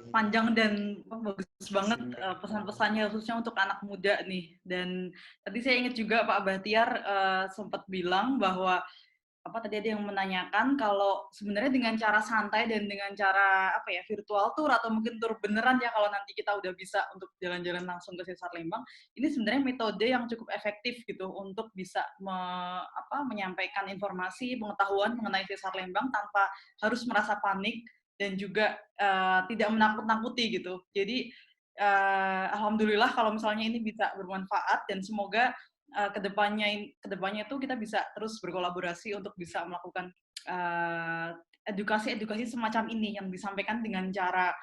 Panjang dan bagus banget pesan-pesannya, khususnya untuk anak muda nih. Dan tadi saya ingat juga Pak Bahtiar sempat bilang bahwa tadi ada yang menanyakan kalau sebenarnya dengan cara santai dan dengan cara virtual tour atau mungkin tour beneran ya, kalau nanti kita udah bisa untuk jalan-jalan langsung ke Sesar Lembang, ini sebenarnya metode yang cukup efektif gitu untuk bisa menyampaikan informasi, pengetahuan mengenai Sesar Lembang tanpa harus merasa panik, dan juga tidak menakut-nakuti gitu. Jadi alhamdulillah kalau misalnya ini bisa bermanfaat, dan semoga kedepannya itu kita bisa terus berkolaborasi untuk bisa melakukan edukasi semacam ini yang disampaikan dengan cara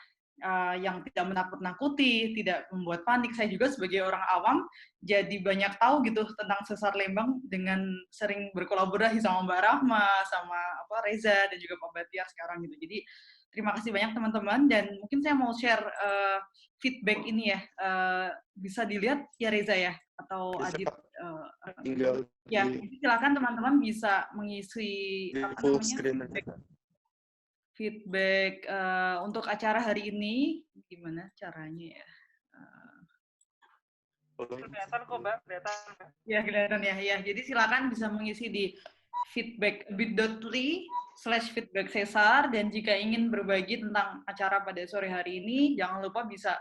yang tidak menakut-nakuti, tidak membuat panik. Saya juga sebagai orang awam jadi banyak tahu gitu tentang Sesar Lembang dengan sering berkolaborasi sama Mbak Rahma, sama Reza, dan juga Pak Bahtiar sekarang gitu. Jadi terima kasih banyak teman-teman, dan mungkin saya mau share feedback ini ya. Bisa dilihat ya Reza ya, atau Bisa, Adit. tinggal Ya, silakan teman-teman bisa mengisi full screen. Feedback untuk acara hari ini. Gimana caranya ya? Kelihatan kok, Mbak. Kelihatan. Ya, kelihatan ya. Ya, jadi silakan bisa mengisi di feedback bit.ly/feedback Sesar, dan jika ingin berbagi tentang acara pada sore hari ini, jangan lupa bisa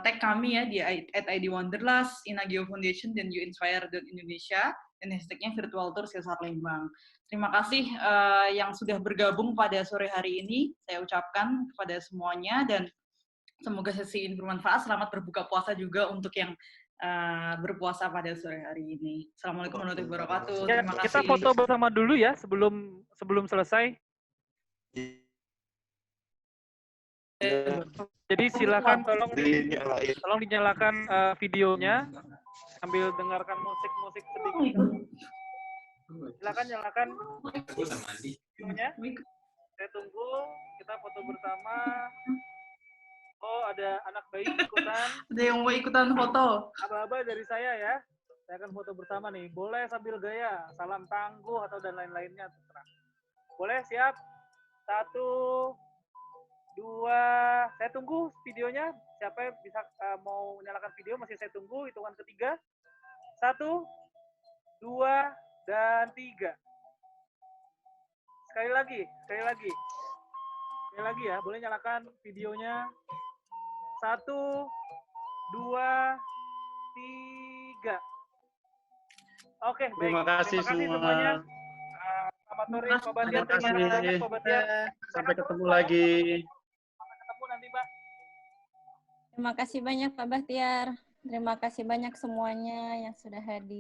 tag kami ya di @idwanderlust, Inagio Foundation, dan youinspire.indonesia, dan hashtagnya virtual tour Sesar Lembang. Terima kasih yang sudah bergabung pada sore hari ini. Saya ucapkan kepada semuanya, dan semoga sesi ini bermanfaat. Selamat berbuka puasa juga untuk yang berpuasa pada sore hari ini. Assalamualaikum warahmatullahi wabarakatuh. Ya, Terima kasih. kita foto bersama dulu ya sebelum selesai. Jadi silakan tolong dinyalakan videonya sambil dengarkan musik sedikit. Silakan nyalakan videonya. Saya tunggu, kita foto bersama. Oh, ada anak bayi ikutan. Ada yang mau ikutan foto? Aba-aba dari saya ya. Saya akan foto bersama nih. Boleh sambil gaya, salam tangguh atau dan lain-lainnya terserah. Boleh, siap? 1, 2, saya tunggu videonya. Siapa yang bisa mau menyalakan video, masih saya tunggu. Hitungan ketiga. 1, 2, dan 3. Sekali lagi ya. Boleh nyalakan videonya. 1, 2, 3. Oke, baik. Terima kasih semuanya. Selamat sore, Pak Bahtiar. Terima kasih banyak, Pak Bahtiar. Sampai ketemu lagi. Sampai ketemu nanti, Mbak. Terima kasih banyak Pak Bahtiar. Terima kasih banyak semuanya yang sudah hadir.